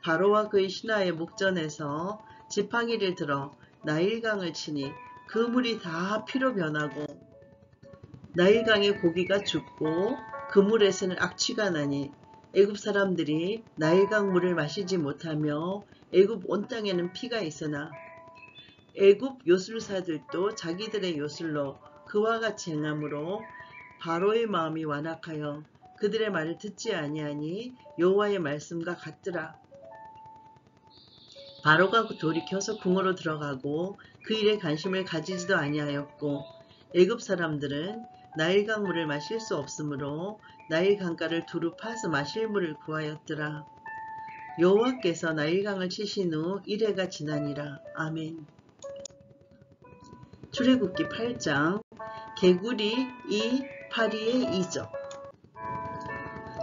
바로와 그의 신하의 목전에서 지팡이를 들어 나일강을 치니 그 물이 다 피로 변하고 나일강의 고기가 죽고 그 물에서는 악취가 나니 애굽 사람들이 나일강 물을 마시지 못하며 애굽 온 땅에는 피가 있으나 애굽 요술사들도 자기들의 요술로 그와 같이 행함으로 바로의 마음이 완악하여 그들의 말을 듣지 아니하니 여호와의 말씀과 같더라. 바로가 돌이켜서 궁으로 들어가고 그 일에 관심을 가지지도 아니하였고 애굽 사람들은 나일강 물을 마실 수 없으므로 나일 강가를 두루 파서 마실 물을 구하였더라. 여호와께서 나일강을 치신 후 이래가 지나니라. 아멘. 출애굽기 8장 개구리 이 파리의 이적.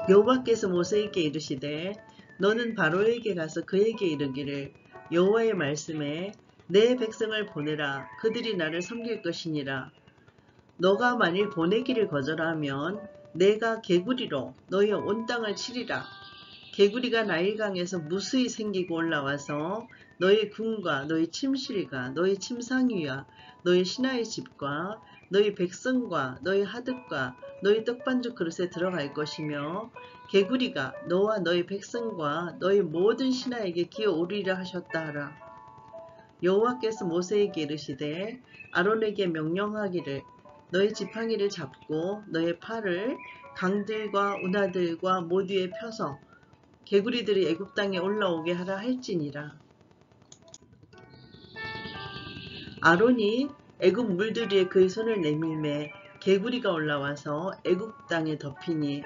여호와께서 모세에게 이르시되 너는 바로에게 가서 그에게 이르기를 여호와의 말씀에 내 백성을 보내라. 그들이 나를 섬길 것이니라. 너가 만일 보내기를 거절하면 내가 개구리로 너희 온 땅을 치리라. 개구리가 나일강에서 무수히 생기고 올라와서 너희 궁과 너희 침실과 너희 침상위와 너희 신하의 집과 너희 백성과 너희 하듭과 너희 떡반죽 그릇에 들어갈 것이며 개구리가 너와 너희 백성과 너희 모든 신하에게 기어오리라 하셨다 하라. 여호와께서 모세에게 이르시되 아론에게 명령하기를 너의 지팡이를 잡고 너의 팔을 강들과 운하들과 모두에 펴서 개구리들이 애굽 땅에 올라오게 하라 할지니라. 아론이 애굽 물들 위에 그의 손을 내밀매 개구리가 올라와서 애굽 땅에 덮이니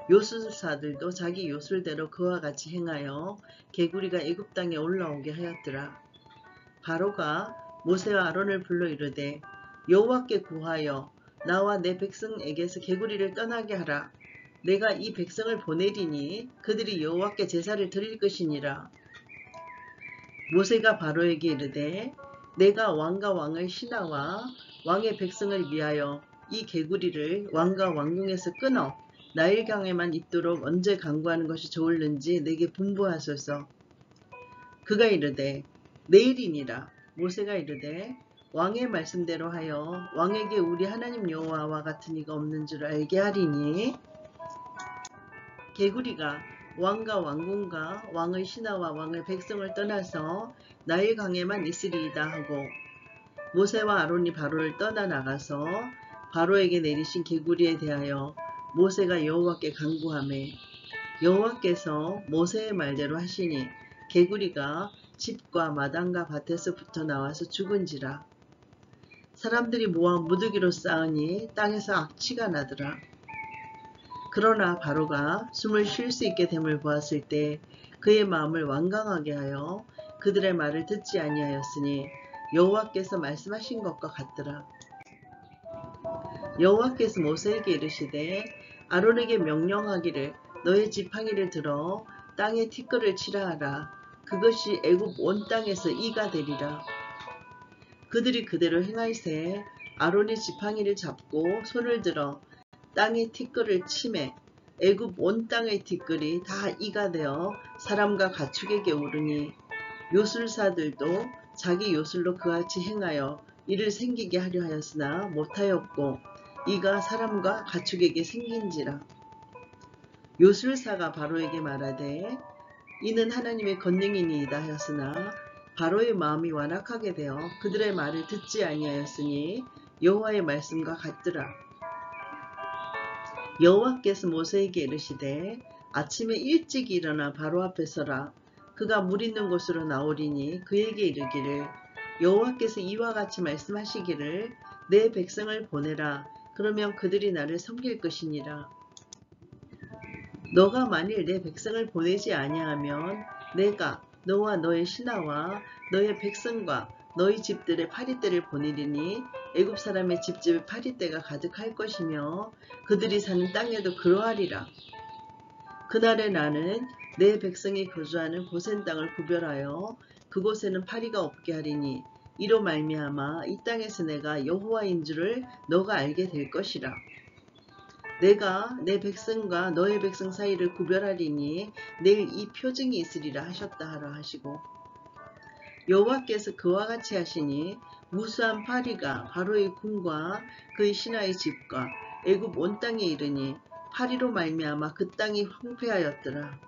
요술사들도 자기 요술대로 그와 같이 행하여 개구리가 애굽 땅에 올라오게 하였더라. 바로가 모세와 아론을 불러 이르되 여호와께 구하여 나와 내 백성에게서 개구리를 떠나게 하라. 내가 이 백성을 보내리니 그들이 여호와께 제사를 드릴 것이니라. 모세가 바로에게 이르되 내가 왕과 왕의 신하와 왕의 백성을 위하여 이 개구리를 왕과 왕궁에서 끊어 나일강에만 있도록 언제 강구하는 것이 좋을는지 내게 분부하소서. 그가 이르되 내일이니라. 모세가 이르되 왕의 말씀대로 하여 왕에게 우리 하나님 여호와와 같은 이가 없는 줄 알게 하리니 개구리가 왕과 왕궁과 왕의 신하와 왕의 백성을 떠나서 나일강에만 있으리이다 하고 모세와 아론이 바로를 떠나 나가서 바로에게 내리신 개구리에 대하여 모세가 여호와께 간구하매 여호와께서 모세의 말대로 하시니 개구리가 집과 마당과 밭에서부터 나와서 죽은지라. 사람들이 모아 무더기로 쌓으니 땅에서 악취가 나더라. 그러나 바로가 숨을 쉴 수 있게 됨을 보았을 때 그의 마음을 완강하게 하여 그들의 말을 듣지 아니하였으니 여호와께서 말씀하신 것과 같더라. 여호와께서 모세에게 이르시되 아론에게 명령하기를 너의 지팡이를 들어 땅에 티끌을 치라 하라. 그것이 애굽 온 땅에서 이가 되리라. 그들이 그대로 행하이세 아론이 지팡이를 잡고 손을 들어 땅의 티끌을 치매 애굽 온 땅의 티끌이 다 이가 되어 사람과 가축에게 오르니 요술사들도 자기 요술로 그같이 행하여 이를 생기게 하려 하였으나 못하였고 이가 사람과 가축에게 생긴지라. 요술사가 바로에게 말하되 이는 하나님의 권능이니이다 하였으나 바로의 마음이 완악하게 되어 그들의 말을 듣지 아니하였으니 여호와의 말씀과 같더라. 여호와께서 모세에게 이르시되 아침에 일찍 일어나 바로 앞에 서라. 그가 물 있는 곳으로 나오리니 그에게 이르기를 여호와께서 이와 같이 말씀하시기를 내 백성을 보내라. 그러면 그들이 나를 섬길 것이니라. 너가 만일 내 백성을 보내지 아니하면 내가 너와 너의 신하와 너의 백성과 너희 집들의 파리떼를 보내리니 애굽 사람의 집집에 파리떼가 가득할 것이며 그들이 사는 땅에도 그러하리라. 그날에 나는 내 백성이 거주하는 고센 땅을 구별하여 그곳에는 파리가 없게 하리니 이로 말미암아 이 땅에서 내가 여호와인 줄을 너가 알게 될 것이라. 내가 내 백성과 너의 백성 사이를 구별하리니 내일 이 표징이 있으리라 하셨다 하라 하시고 여호와께서 그와 같이 하시니 무수한 파리가 바로의 궁과 그의 신하의 집과 애굽 온 땅에 이르니 파리로 말미암아 그 땅이 황폐하였더라.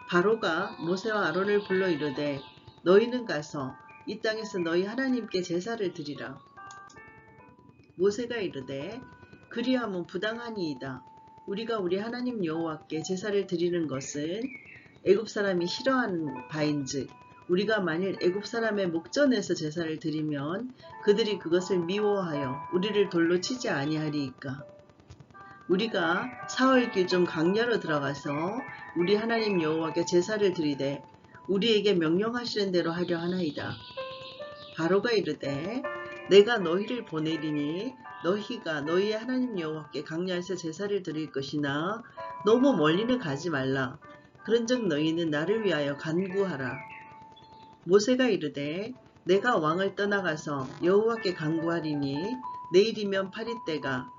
바로가 모세와 아론을 불러 이르되 너희는 가서 이 땅에서 너희 하나님께 제사를 드리라. 모세가 이르되 그리하면 부당하니이다. 우리가 우리 하나님 여호와께 제사를 드리는 것은 애굽 사람이 싫어하는 바인즉 우리가 만일 애굽 사람의 목전에서 제사를 드리면 그들이 그것을 미워하여 우리를 돌로 치지 아니하리이까. 우리가 사흘길 중 강야로 들어가서 우리 하나님 여호와께 제사를 드리되 우리에게 명령하시는 대로 하려 하나이다. 바로가 이르되 내가 너희를 보내리니 너희가 너희의 하나님 여호와께 강야에서 제사를 드릴 것이나 너무 멀리는 가지 말라. 그런즉 너희는 나를 위하여 간구하라. 모세가 이르되 내가 왕을 떠나가서 여호와께 간구하리니 내일이면 파리떼가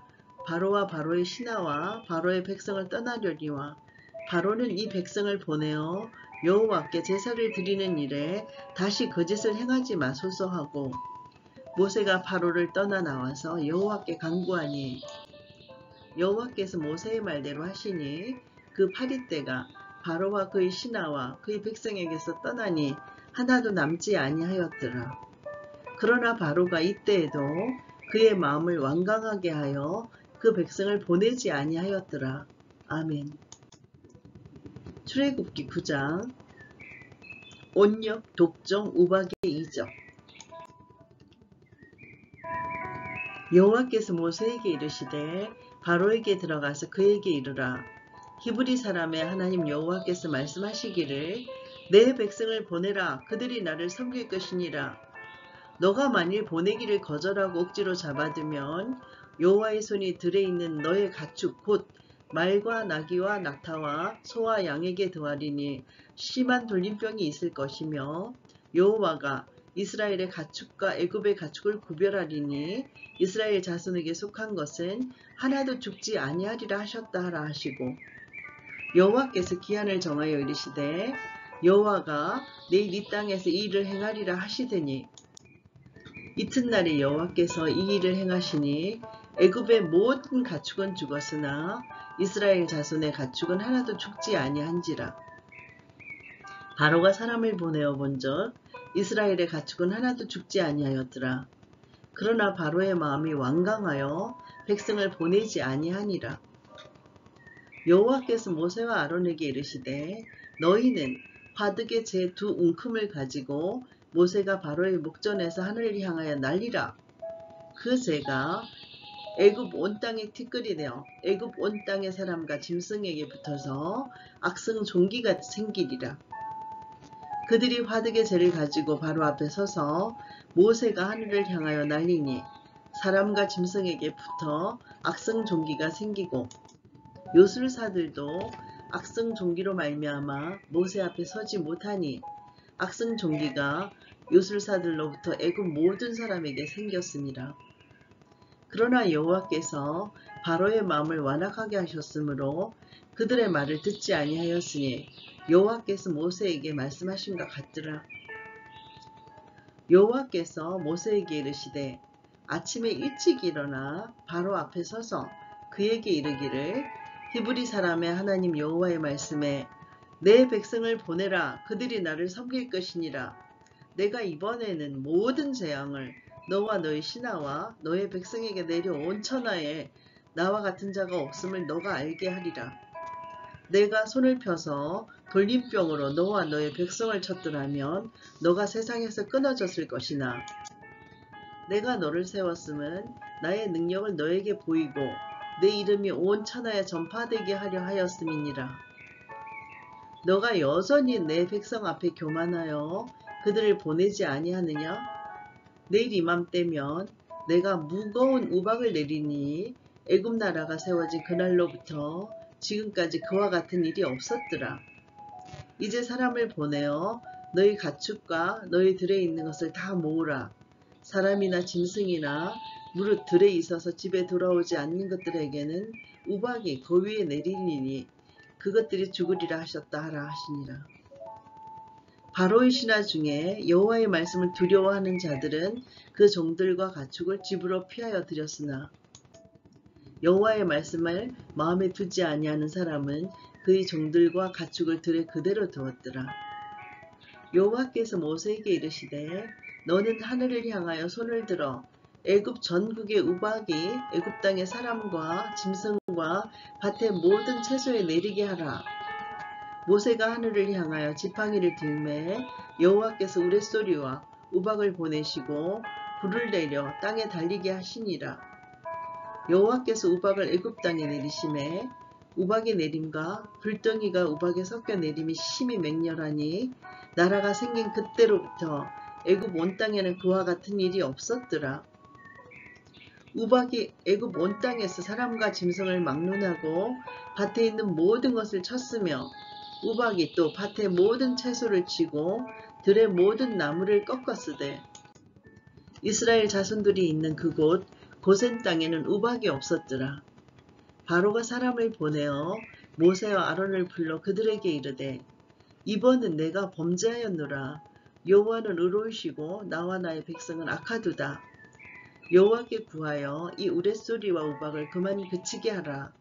바로와 바로의 신하와 바로의 백성을 떠나려니와 바로는 이 백성을 보내어 여호와께 제사를 드리는 일에 다시 거짓을 행하지 마소서 하고 모세가 바로를 떠나 나와서 여호와께 간구하니 여호와께서 모세의 말대로 하시니 그 파리떼가 바로와 그의 신하와 그의 백성에게서 떠나니 하나도 남지 아니하였더라. 그러나 바로가 이때에도 그의 마음을 완강하게 하여 그 백성을 보내지 아니하였더라. 아멘. 출애굽기 9장 온역 독종 우박의 이적. 여호와께서 모세에게 이르시되 바로에게 들어가서 그에게 이르라. 히브리 사람의 하나님 여호와께서 말씀하시기를 내 백성을 보내라. 그들이 나를 섬길 것이니라. 너가 만일 보내기를 거절하고 억지로 잡아두면 여호와의 손이 들에 있는 너의 가축 곧 말과 나귀와 낙타와 소와 양에게 더하리니 심한 돌림병이 있을 것이며 여호와가 이스라엘의 가축과 애굽의 가축을 구별하리니 이스라엘 자손에게 속한 것은 하나도 죽지 아니하리라 하셨다 하라 하시고 여호와께서 기한을 정하여 이르시되 여호와가 내일 이 땅에서 이 일을 행하리라 하시더니 이튿날에 여호와께서 이 일을 행하시니 애굽의 모든 가축은 죽었으나 이스라엘 자손의 가축은 하나도 죽지 아니한지라. 바로가 사람을 보내어 본즉 이스라엘의 가축은 하나도 죽지 아니하였더라. 그러나 바로의 마음이 완강하여 백성을 보내지 아니하니라. 여호와께서 모세와 아론에게 이르시되 너희는 화덕의 제 두 웅큼을 가지고 모세가 바로의 목전에서 하늘을 향하여 날리라. 그 재가 애굽 온 땅의 티끌이 되어 애굽 온 땅의 사람과 짐승에게 붙어서 악성 종기가 생기리라. 그들이 화덕의 재를 가지고 바로 앞에 서서 모세가 하늘을 향하여 날리니 사람과 짐승에게 붙어 악성 종기가 생기고 요술사들도 악성 종기로 말미암아 모세 앞에 서지 못하니 악성 종기가 요술사들로부터 애굽 모든 사람에게 생겼습니다. 그러나 여호와께서 바로의 마음을 완악하게 하셨으므로 그들의 말을 듣지 아니하였으니 여호와께서 모세에게 말씀하신 것 같더라. 여호와께서 모세에게 이르시되 아침에 일찍 일어나 바로 앞에 서서 그에게 이르기를 히브리 사람의 하나님 여호와의 말씀에 내 백성을 보내라. 그들이 나를 섬길 것이니라. 내가 이번에는 모든 재앙을 너와 너의 신하와 너의 백성에게 내려온 천하에 나와 같은 자가 없음을 너가 알게 하리라. 내가 손을 펴서 돌림병으로 너와 너의 백성을 쳤더라면 너가 세상에서 끊어졌을 것이나 내가 너를 세웠음은 나의 능력을 너에게 보이고 내 이름이 온 천하에 전파되게 하려 하였음이니라. 너가 여전히 내 백성 앞에 교만하여 그들을 보내지 아니하느냐? 내일 이맘때면 내가 무거운 우박을 내리니 애굽 나라가 세워진 그날로부터 지금까지 그와 같은 일이 없었더라. 이제 사람을 보내어 너희 가축과 너희 들에 있는 것을 다 모으라. 사람이나 짐승이나 무릇 들에 있어서 집에 돌아오지 않는 것들에게는 우박이 그 위에 내리니 그것들이 죽으리라 하셨다 하라 하시니라. 바로의 신하 중에 여호와의 말씀을 두려워하는 자들은 그 종들과 가축을 집으로 피하여 들였으나 여호와의 말씀을 마음에 두지 아니하는 사람은 그의 종들과 가축을 들에 그대로 두었더라. 여호와께서 모세에게 이르시되 너는 하늘을 향하여 손을 들어 애굽 전국의 우박이 애굽 땅의 사람과 짐승과 밭의 모든 채소에 내리게 하라. 모세가 하늘을 향하여 지팡이를 들매 여호와께서 우레소리와 우박을 보내시고 불을 내려 땅에 달리게 하시니라. 여호와께서 우박을 애굽 땅에 내리심에 우박의 내림과 불덩이가 우박에 섞여 내림이 심히 맹렬하니 나라가 생긴 그때로부터 애굽 온 땅에는 그와 같은 일이 없었더라. 우박이 애굽 온 땅에서 사람과 짐승을 막론하고 밭에 있는 모든 것을 쳤으며 우박이 또 밭의 모든 채소를 치고 들의 모든 나무를 꺾었으되 이스라엘 자손들이 있는 그곳 고센 땅에는 우박이 없었더라. 바로가 사람을 보내어 모세와 아론을 불러 그들에게 이르되 이번은 내가 범죄하였노라. 여호와는 의로우시고 나와 나의 백성은 악하도다. 여호와께 구하여 이 우레소리와 우박을 그만 그치게 하라.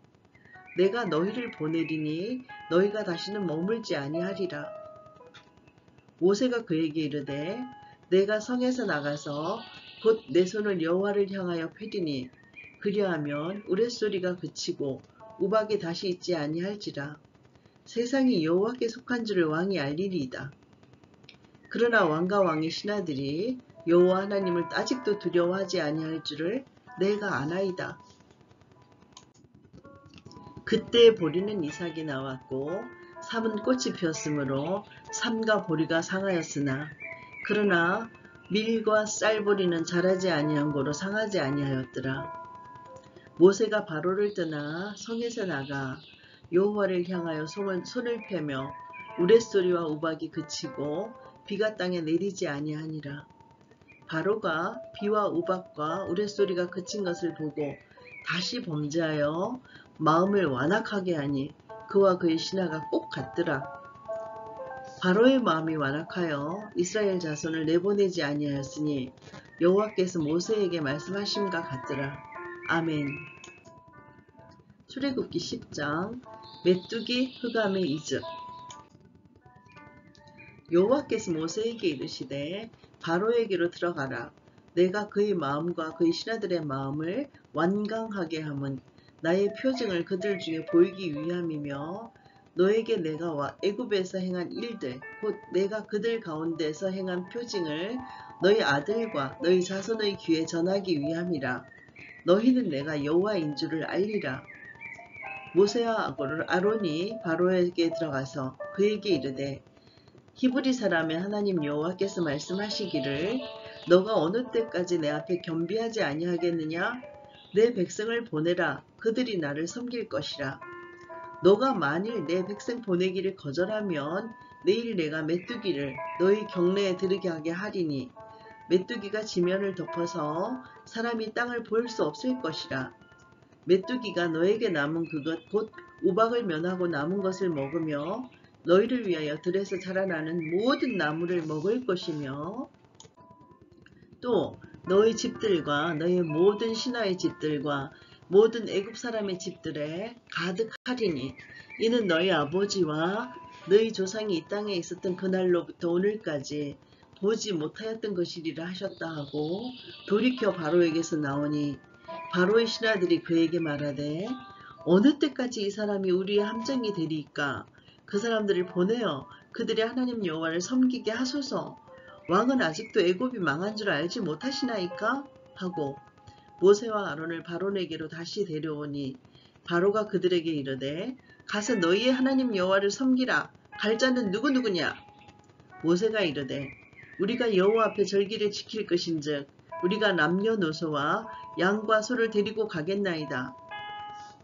내가 너희를 보내리니 너희가 다시는 머물지 아니하리라. 모세가 그에게 이르되 내가 성에서 나가서 곧 내 손을 여호와를 향하여 펴리니 그리하면 우레소리가 그치고 우박이 다시 있지 아니할지라. 세상이 여호와께 속한 줄을 왕이 알리리이다. 그러나 왕과 왕의 신하들이 여호와 하나님을 아직도 두려워하지 아니할 줄을 내가 아나이다. 그때 보리는 이삭이 나왔고 삼은 꽃이 피었으므로 삼과 보리가 상하였으나 그러나 밀과 쌀보리는 자라지 아니한 고로 상하지 아니하였더라. 모세가 바로를 떠나 성에서 나가 여호와를 향하여 손을 펴며 우레소리와 우박이 그치고 비가 땅에 내리지 아니하니라. 바로가 비와 우박과 우레소리가 그친 것을 보고 다시 범죄하여 마음을 완악하게 하니 그와 그의 신하가 꼭 같더라. 바로의 마음이 완악하여 이스라엘 자손을 내보내지 아니하였으니 여호와께서 모세에게 말씀하심과 같더라. 아멘. 출애굽기 10장 메뚜기 흑암의 이적. 여호와께서 모세에게 이르시되 바로에게로 들어가라. 내가 그의 마음과 그의 신하들의 마음을 완강하게 함은 나의 표징을 그들 중에 보이기 위함이며 너에게 내가 애굽에서 행한 일들 곧 내가 그들 가운데서 행한 표징을 너희 아들과 너희 자손의 귀에 전하기 위함이라. 너희는 내가 여호와인 줄을 알리라. 모세와 아론이 바로에게 들어가서 그에게 이르되 히브리 사람의 하나님 여호와께서 말씀하시기를 너가 어느 때까지 내 앞에 겸비하지 아니하겠느냐? 내 백성을 보내라. 그들이 나를 섬길 것이라. 너가 만일 내 백성 보내기를 거절하면 내일 내가 메뚜기를 너희 경내에 들게 하게 하리니 메뚜기가 지면을 덮어서 사람이 땅을 볼 수 없을 것이라. 메뚜기가 너에게 남은 그것 곧 우박을 면하고 남은 것을 먹으며 너희를 위하여 들에서 자라나는 모든 나무를 먹을 것이며 또 너희 집들과 너희 모든 신하의 집들과 모든 애굽 사람의 집들에 가득하리니 이는 너희 아버지와 너희 조상이 이 땅에 있었던 그날로부터 오늘까지 보지 못하였던 것이리라 하셨다 하고 돌이켜 바로에게서 나오니 바로의 신하들이 그에게 말하되 어느 때까지 이 사람이 우리의 함정이 되리이까 그 사람들을 보내어 그들의 하나님 여호와를 섬기게 하소서. 왕은 아직도 애굽이 망한 줄 알지 못하시나이까 하고 모세와 아론을 바로에게로 다시 데려오니 바로가 그들에게 이르되 가서 너희의 하나님 여호와를 섬기라. 갈 자는 누구냐? 모세가 이르되 우리가 여호와 앞에 절기를 지킬 것인즉 우리가 남녀노소와 양과 소를 데리고 가겠나이다.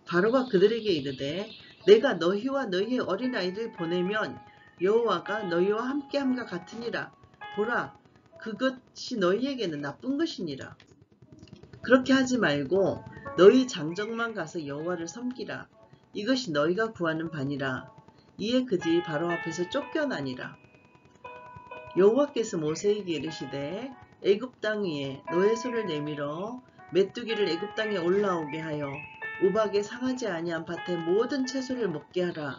바로가 그들에게 이르되 내가 너희와 너희의 어린아이들 보내면 여호와가 너희와 함께함과 같으니라. 보라, 그것이 너희에게는 나쁜 것이니라. 그렇게 하지 말고 너희 장정만 가서 여호와를 섬기라. 이것이 너희가 구하는 바니라. 이에 그들이 바로 앞에서 쫓겨나니라. 여호와께서 모세에게 이르시되 애굽 땅 위에 너의 손을 내밀어 메뚜기를 애굽 땅에 올라오게 하여 우박에 상하지 아니한 밭의 모든 채소를 먹게 하라.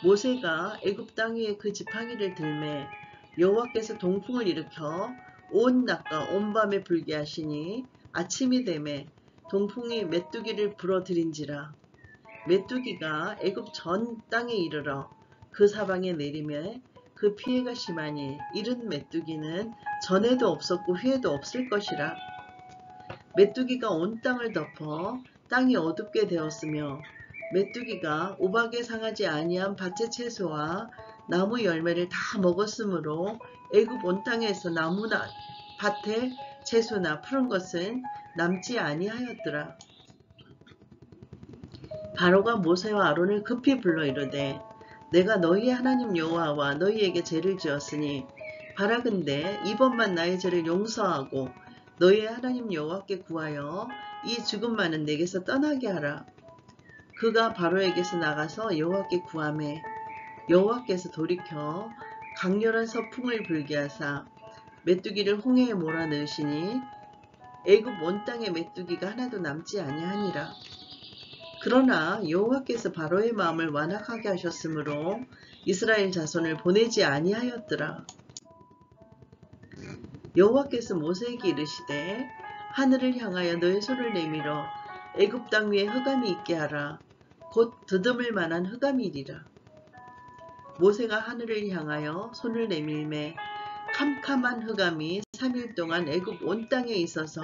모세가 애굽 땅 위에 그 지팡이를 들매 여호와께서 동풍을 일으켜 온 낮과 온 밤에 불게 하시니 아침이 되매 동풍이 메뚜기를 불어들인지라. 메뚜기가 애굽 전 땅에 이르러 그 사방에 내리매 그 피해가 심하니 이른 메뚜기는 전에도 없었고 후에도 없을 것이라. 메뚜기가 온 땅을 덮어 땅이 어둡게 되었으며 메뚜기가 우박에 상하지 아니한 밭의 채소와 나무 열매를 다 먹었으므로 애굽 온 땅에서 나무나 밭의 채소나 푸른 것은 남지 아니하였더라. 바로가 모세와 아론을 급히 불러 이르되 내가 너희의 하나님 여호와와 너희에게 죄를 지었으니 바라건대 이번만 나의 죄를 용서하고 너희의 하나님 여호와께 구하여 이 죽음만은 내게서 떠나게 하라. 그가 바로에게서 나가서 여호와께 구하매 여호와께서 돌이켜 강렬한 서풍을 불게 하사 메뚜기를 홍해에 몰아넣으시니 애굽 온 땅에 메뚜기가 하나도 남지 아니하니라. 그러나 여호와께서 바로의 마음을 완악하게 하셨으므로 이스라엘 자손을 보내지 아니하였더라. 여호와께서 모세에게 이르시되 하늘을 향하여 너의 손을 내밀어 애굽 땅 위에 흑암이 있게 하라. 곧 드듬을 만한 흑암이리라. 모세가 하늘을 향하여 손을 내밀매 캄캄한 흑암이 3일 동안 애굽 온 땅에 있어서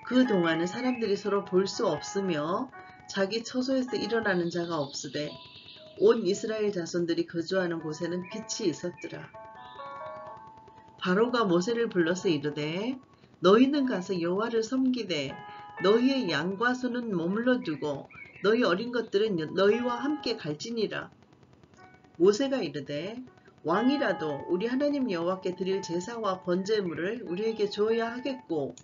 그 동안은 사람들이 서로 볼 수 없으며 자기 처소에서 일어나는 자가 없으되 온 이스라엘 자손들이 거주하는 곳에는 빛이 있었더라. 바로가 모세를 불러서 이르되 너희는 가서 여호와를 섬기되 너희의 양과 소는 머물러 두고 너희 어린 것들은 너희와 함께 갈지니라. 모세가 이르되 왕이라도 우리 하나님 여호와께 드릴 제사와 번제물을 우리에게 주어야 하겠고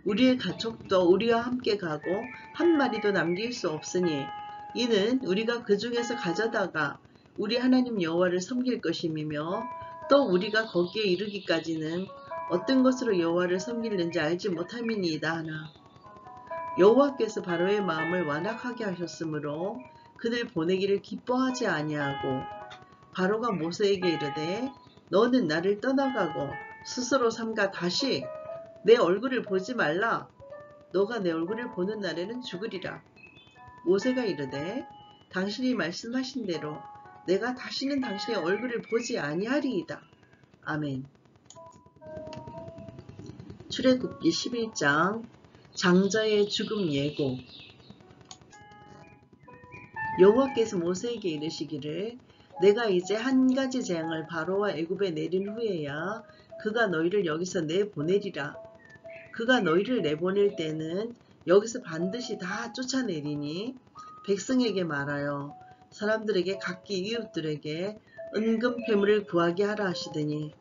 우리의 가축도 우리와 함께 가고 한 마리도 남길 수 없으니 이는 우리가 그 중에서 가져다가 우리 하나님 여호와를 섬길 것임이며 또 우리가 거기에 이르기까지는 어떤 것으로 여호와를 섬기는지 알지 못함이니이다 하나 여호와께서 바로의 마음을 완악하게 하셨으므로 그들 보내기를 기뻐하지 아니하고 바로가 모세에게 이르되 너는 나를 떠나가고 스스로 삼가 다시 내 얼굴을 보지 말라. 너가 내 얼굴을 보는 날에는 죽으리라. 모세가 이르되 당신이 말씀하신 대로 내가 다시는 당신의 얼굴을 보지 아니하리이다. 아멘. 출애굽기 11장 장자의 죽음 예고. 여호와께서 모세에게 이르시기를 내가 이제 한 가지 재앙을 바로와 애굽에 내린 후에야 그가 너희를 여기서 내보내리라. 그가 너희를 내보낼 때는 여기서 반드시 다 쫓아내리니 백성에게 말하여 사람들에게 각기 이웃들에게 은금 패물을 구하게 하라 하시더니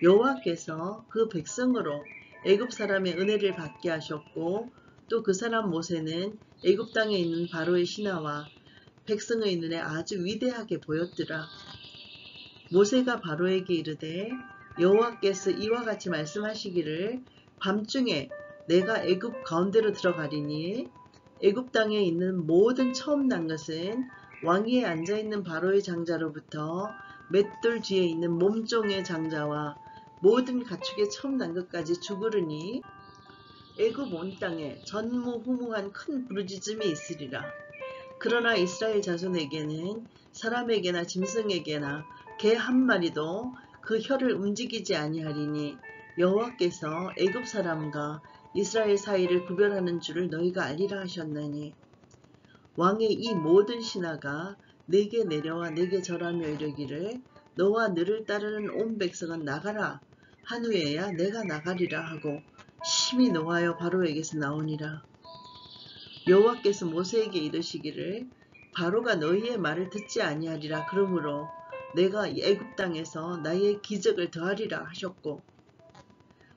여호와께서 그 백성으로 애굽 사람의 은혜를 받게 하셨고 또 그 사람 모세는 애굽 땅에 있는 바로의 신하와 백성의 눈에 아주 위대하게 보였더라. 모세가 바로에게 이르되 여호와께서 이와 같이 말씀하시기를 밤중에 내가 애굽 가운데로 들어가리니 애굽 땅에 있는 모든 처음 난 것은 왕위에 앉아있는 바로의 장자로부터 맷돌 뒤에 있는 몸종의 장자와 모든 가축의 처음 난 것까지 죽으리니 애굽 온 땅에 전무후무한 큰 부르짖음이 있으리라. 그러나 이스라엘 자손에게는 사람에게나 짐승에게나 개 한 마리도 그 혀를 움직이지 아니하리니 여호와께서 애굽 사람과 이스라엘 사이를 구별하는 줄을 너희가 알리라 하셨나니 왕의 이 모든 신하가 내게 내려와 내게 절하며 이르기를 너와 너를 따르는 온 백성은 나가라 한 후에야 내가 나가리라 하고 심히 노하여 바로에게서 나오니라. 여호와께서 모세에게 이르시기를 바로가 너희의 말을 듣지 아니하리라. 그러므로 내가 애굽 땅에서 나의 기적을 더하리라 하셨고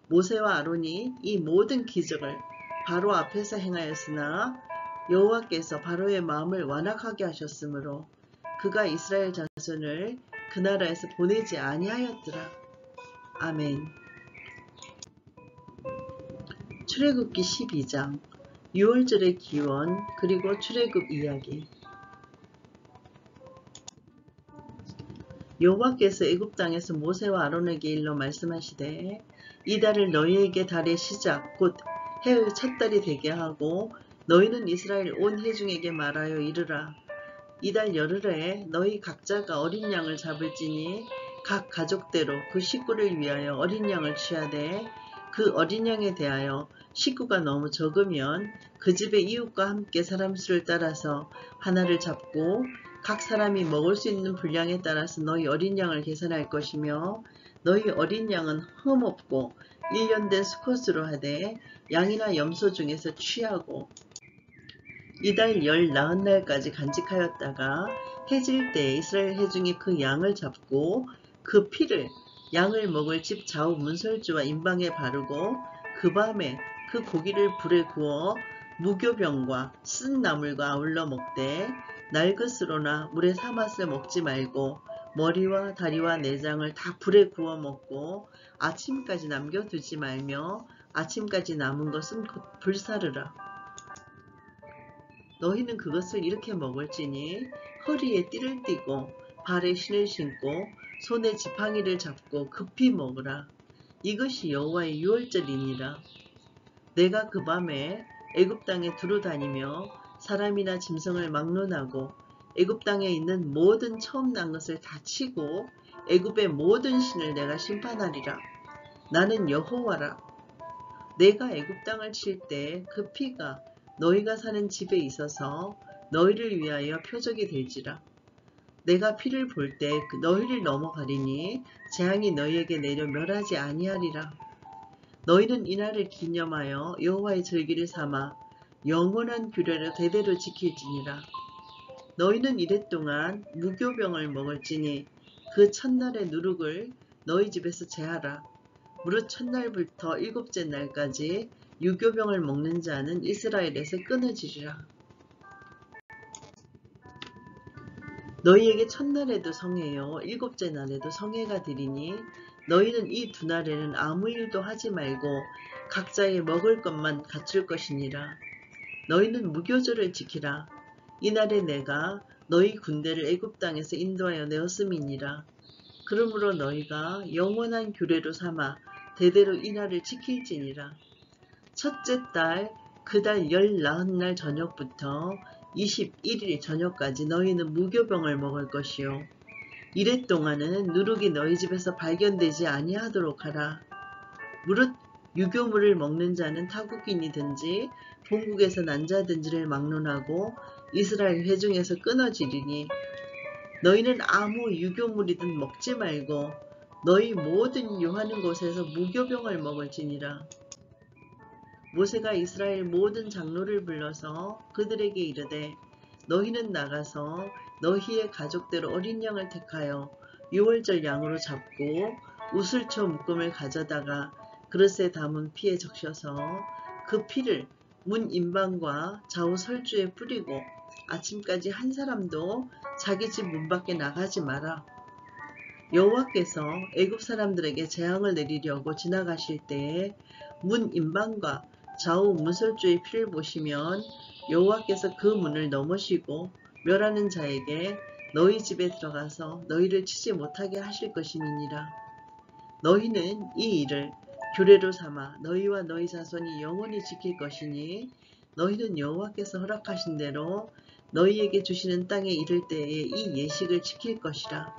모세와 아론이 이 모든 기적을 바로 앞에서 행하였으나 여호와께서 바로의 마음을 완악하게 하셨으므로 그가 이스라엘 자손을 그 나라에서 보내지 아니하였더라. 아멘. 출애굽기 12장 6월절의 기원 그리고 출애굽 이야기. 여호와께서 애굽 땅에서 모세와 아론에게 일러 말씀하시되 이 달을 너희에게 달의 시작 곧 해의 첫 달이 되게 하고 너희는 이스라엘 온 회중에게 말하여 이르라. 이 달 열흘에 너희 각자가 어린 양을 잡을지니 각 가족대로 그 식구를 위하여 어린 양을 취하되 그 어린 양에 대하여 식구가 너무 적으면 그 집의 이웃과 함께 사람 수를 따라서 하나를 잡고 각 사람이 먹을 수 있는 분량에 따라서 너희 어린 양을 계산할 것이며 너희 어린 양은 흠없고 1년 된 수컷으로 하되 양이나 염소 중에서 취하고 이달 열 나흔 날까지 간직하였다가 해질 때 이스라엘 회중이 그 양을 잡고 그 피를 양을 먹을 집 좌우 문설주와 임방에 바르고 그 밤에 그 고기를 불에 구워 무교병과 쓴 나물과 아울러 먹되 날것으로나 물에 삶아서 먹지 말고 머리와 다리와 내장을 다 불에 구워 먹고 아침까지 남겨두지 말며 아침까지 남은 것은 곧 불사르라. 너희는 그것을 이렇게 먹을지니 허리에 띠를 띠고 발에 신을 신고 손에 지팡이를 잡고 급히 먹으라. 이것이 여호와의 유월절이니라. 내가 그 밤에 애굽 땅에 두루 다니며 사람이나 짐승을 막론하고 애굽 땅에 있는 모든 처음 난 것을 다 치고 애굽의 모든 신을 내가 심판하리라. 나는 여호와라. 내가 애굽 땅을 칠 때 그 피가 너희가 사는 집에 있어서 너희를 위하여 표적이 될지라. 내가 피를 볼 때 너희를 넘어가리니 재앙이 너희에게 내려 멸하지 아니하리라. 너희는 이날을 기념하여 여호와의 절기를 삼아 영원한 규례로 대대로 지킬지니라. 너희는 이랫동안 무교병을 먹을지니 그 첫날의 누룩을 너희 집에서 제하라. 무릇 첫날부터 일곱째 날까지 유교병을 먹는 자는 이스라엘에서 끊어지리라. 너희에게 첫날에도 성회요 일곱째 날에도 성회가 되리니 너희는 이 두 날에는 아무 일도 하지 말고 각자의 먹을 것만 갖출 것이니라. 너희는 무교절을 지키라. 이날에 내가 너희 군대를 애굽 땅에서 인도하여 내었음이니라. 그러므로 너희가 영원한 규례로 삼아 대대로 이날을 지킬지니라. 첫째 달 그 달 열 나흔 날 저녁부터 21일 저녁까지 너희는 무교병을 먹을 것이요 이래 동안은 누룩이 너희 집에서 발견되지 아니하도록 하라. 무릇 유교물을 먹는 자는 타국인이든지 본국에서 난 자든지를 막론하고 이스라엘 회중에서 끊어지리니 너희는 아무 유교물이든 먹지 말고 너희 모든 요하는 곳에서 무교병을 먹을지니라. 모세가 이스라엘 모든 장로를 불러서 그들에게 이르되 너희는 나가서 너희의 가족대로 어린 양을 택하여 유월절 양으로 잡고 우슬초 묶음을 가져다가 그릇에 담은 피에 적셔서 그 피를 문 인방과 좌우 설주에 뿌리고 아침까지 한 사람도 자기 집 문 밖에 나가지 마라. 여호와께서 애굽 사람들에게 재앙을 내리려고 지나가실 때에 문 인방과 좌우 문설주의 피를 보시면 여호와께서 그 문을 넘으시고 멸하는 자에게 너희 집에 들어가서 너희를 치지 못하게 하실 것임이니라. 너희는 이 일을 규례로 삼아 너희와 너희 자손이 영원히 지킬 것이니 너희는 여호와께서 허락하신 대로 너희에게 주시는 땅에 이를 때에 이 예식을 지킬 것이라.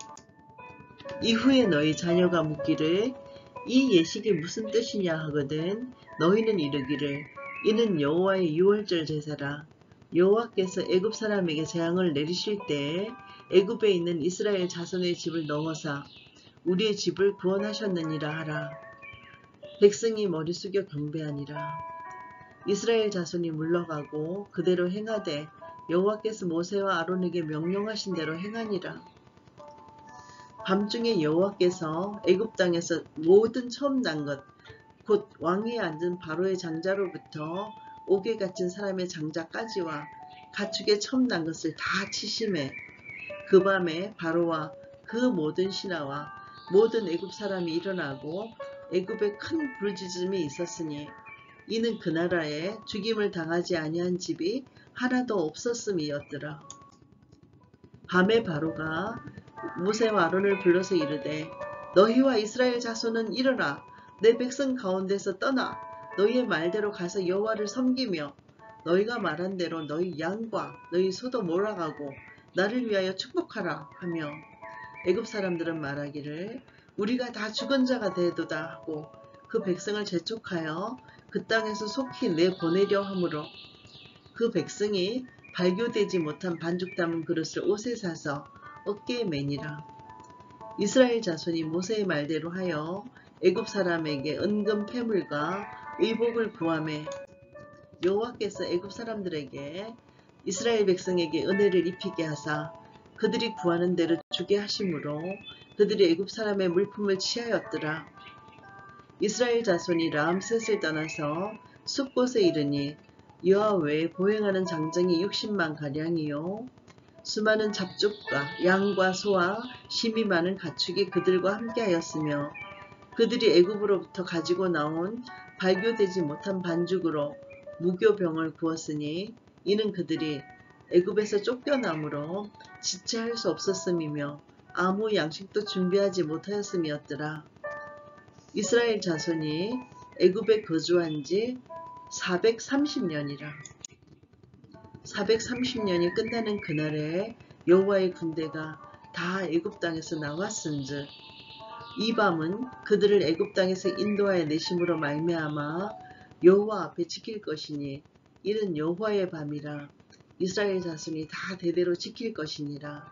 이후에 너희 자녀가 묻기를 이 예식이 무슨 뜻이냐 하거든 너희는 이르기를 이는 여호와의 유월절 제사라. 여호와께서 애굽 사람에게 재앙을 내리실 때에 애굽에 있는 이스라엘 자손의 집을 넘어사 우리의 집을 구원하셨느니라 하라. 백성이 머리 숙여 경배하니라. 이스라엘 자손이 물러가고 그대로 행하되 여호와께서 모세와 아론에게 명령하신 대로 행하니라. 밤중에 여호와께서 애굽 땅에서 모든 처음 난 것 곧 왕위에 앉은 바로의 장자로부터 옥에 갇힌 사람의 장자까지와 가축의 처음 난 것을 다 치심해 그 밤에 바로와 그 모든 신하와 모든 애굽 사람이 일어나고 애굽에 큰 부르짖음이 있었으니 이는 그 나라에 죽임을 당하지 아니한 집이 하나도 없었음이었더라. 밤에 바로가 모세와 아론을 불러서 이르되 너희와 이스라엘 자손은 일어나 내 백성 가운데서 떠나 너희의 말대로 가서 여호와를 섬기며 너희가 말한 대로 너희 양과 너희 소도 몰아가고 나를 위하여 축복하라 하며 애굽 사람들은 말하기를 우리가 다 죽은 자가 되도다 하고 그 백성을 재촉하여 그 땅에서 속히 내보내려 하므로 그 백성이 발교되지 못한 반죽 담은 그릇을 옷에 사서 어깨에 매니라. 이스라엘 자손이 모세의 말대로 하여 애굽 사람에게 은금 패물과 의복을 구하매 여호와께서 애굽 사람들에게 이스라엘 백성에게 은혜를 입히게 하사 그들이 구하는 대로 주게 하심으로 그들이 애굽 사람의 물품을 취하였더라. 이스라엘 자손이 람셋을 떠나서 숲곳에 이르니 여호와 외에 보행하는 장정이 60만 가량이요 수많은 잡족과 양과 소와 심이 많은 가축이 그들과 함께하였으며 그들이 애굽으로부터 가지고 나온 발교되지 못한 반죽으로 무교병을 구웠으니 이는 그들이 애굽에서 쫓겨나므로 지체할 수 없었음이며 아무 양식도 준비하지 못하였음이었더라. 이스라엘 자손이 애굽에 거주한 지 430년이라. 430년이 끝나는 그날에 여호와의 군대가 다 애굽 땅에서 나왔은즉 이 밤은 그들을 애굽 땅에서 인도하여 내심으로 말미암아 여호와 앞에 지킬 것이니 이는 여호와의 밤이라. 이스라엘 자손이 다 대대로 지킬 것이니라.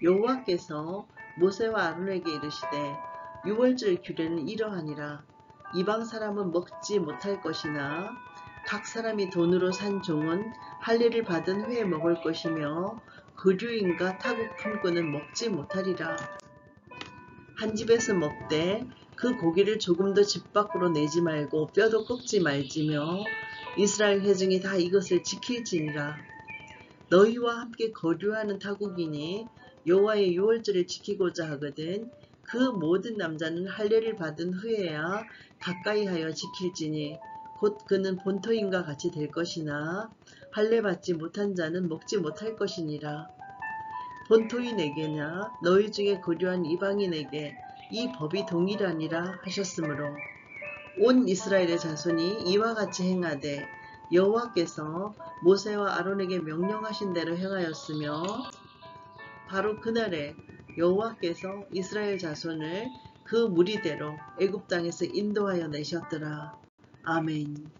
여호와께서 모세와 아론에게 이르시되 유월절 규례는 이러하니라. 이방 사람은 먹지 못할 것이나 각 사람이 돈으로 산 종은 할례를 받은 후에 먹을 것이며 거류인과 타국 품꾼은 먹지 못하리라. 한 집에서 먹되 그 고기를 조금도 집 밖으로 내지 말고 뼈도 꺾지 말지며 이스라엘 회중이 다 이것을 지킬지니라. 너희와 함께 거류하는 타국인이 여호와의 유월절을 지키고자 하거든 그 모든 남자는 할례를 받은 후에야 가까이 하여 지킬지니 곧 그는 본토인과 같이 될 것이나 할례 받지 못한 자는 먹지 못할 것이니라. 본토인에게나 너희 중에 거류한 이방인에게 이 법이 동일하니라 하셨으므로 온 이스라엘의 자손이 이와 같이 행하되 여호와께서 모세와 아론에게 명령하신 대로 행하였으며 바로 그날에 여호와께서 이스라엘 자손을 그 무리대로 애굽 땅에서 인도하여 내셨더라. 아멘.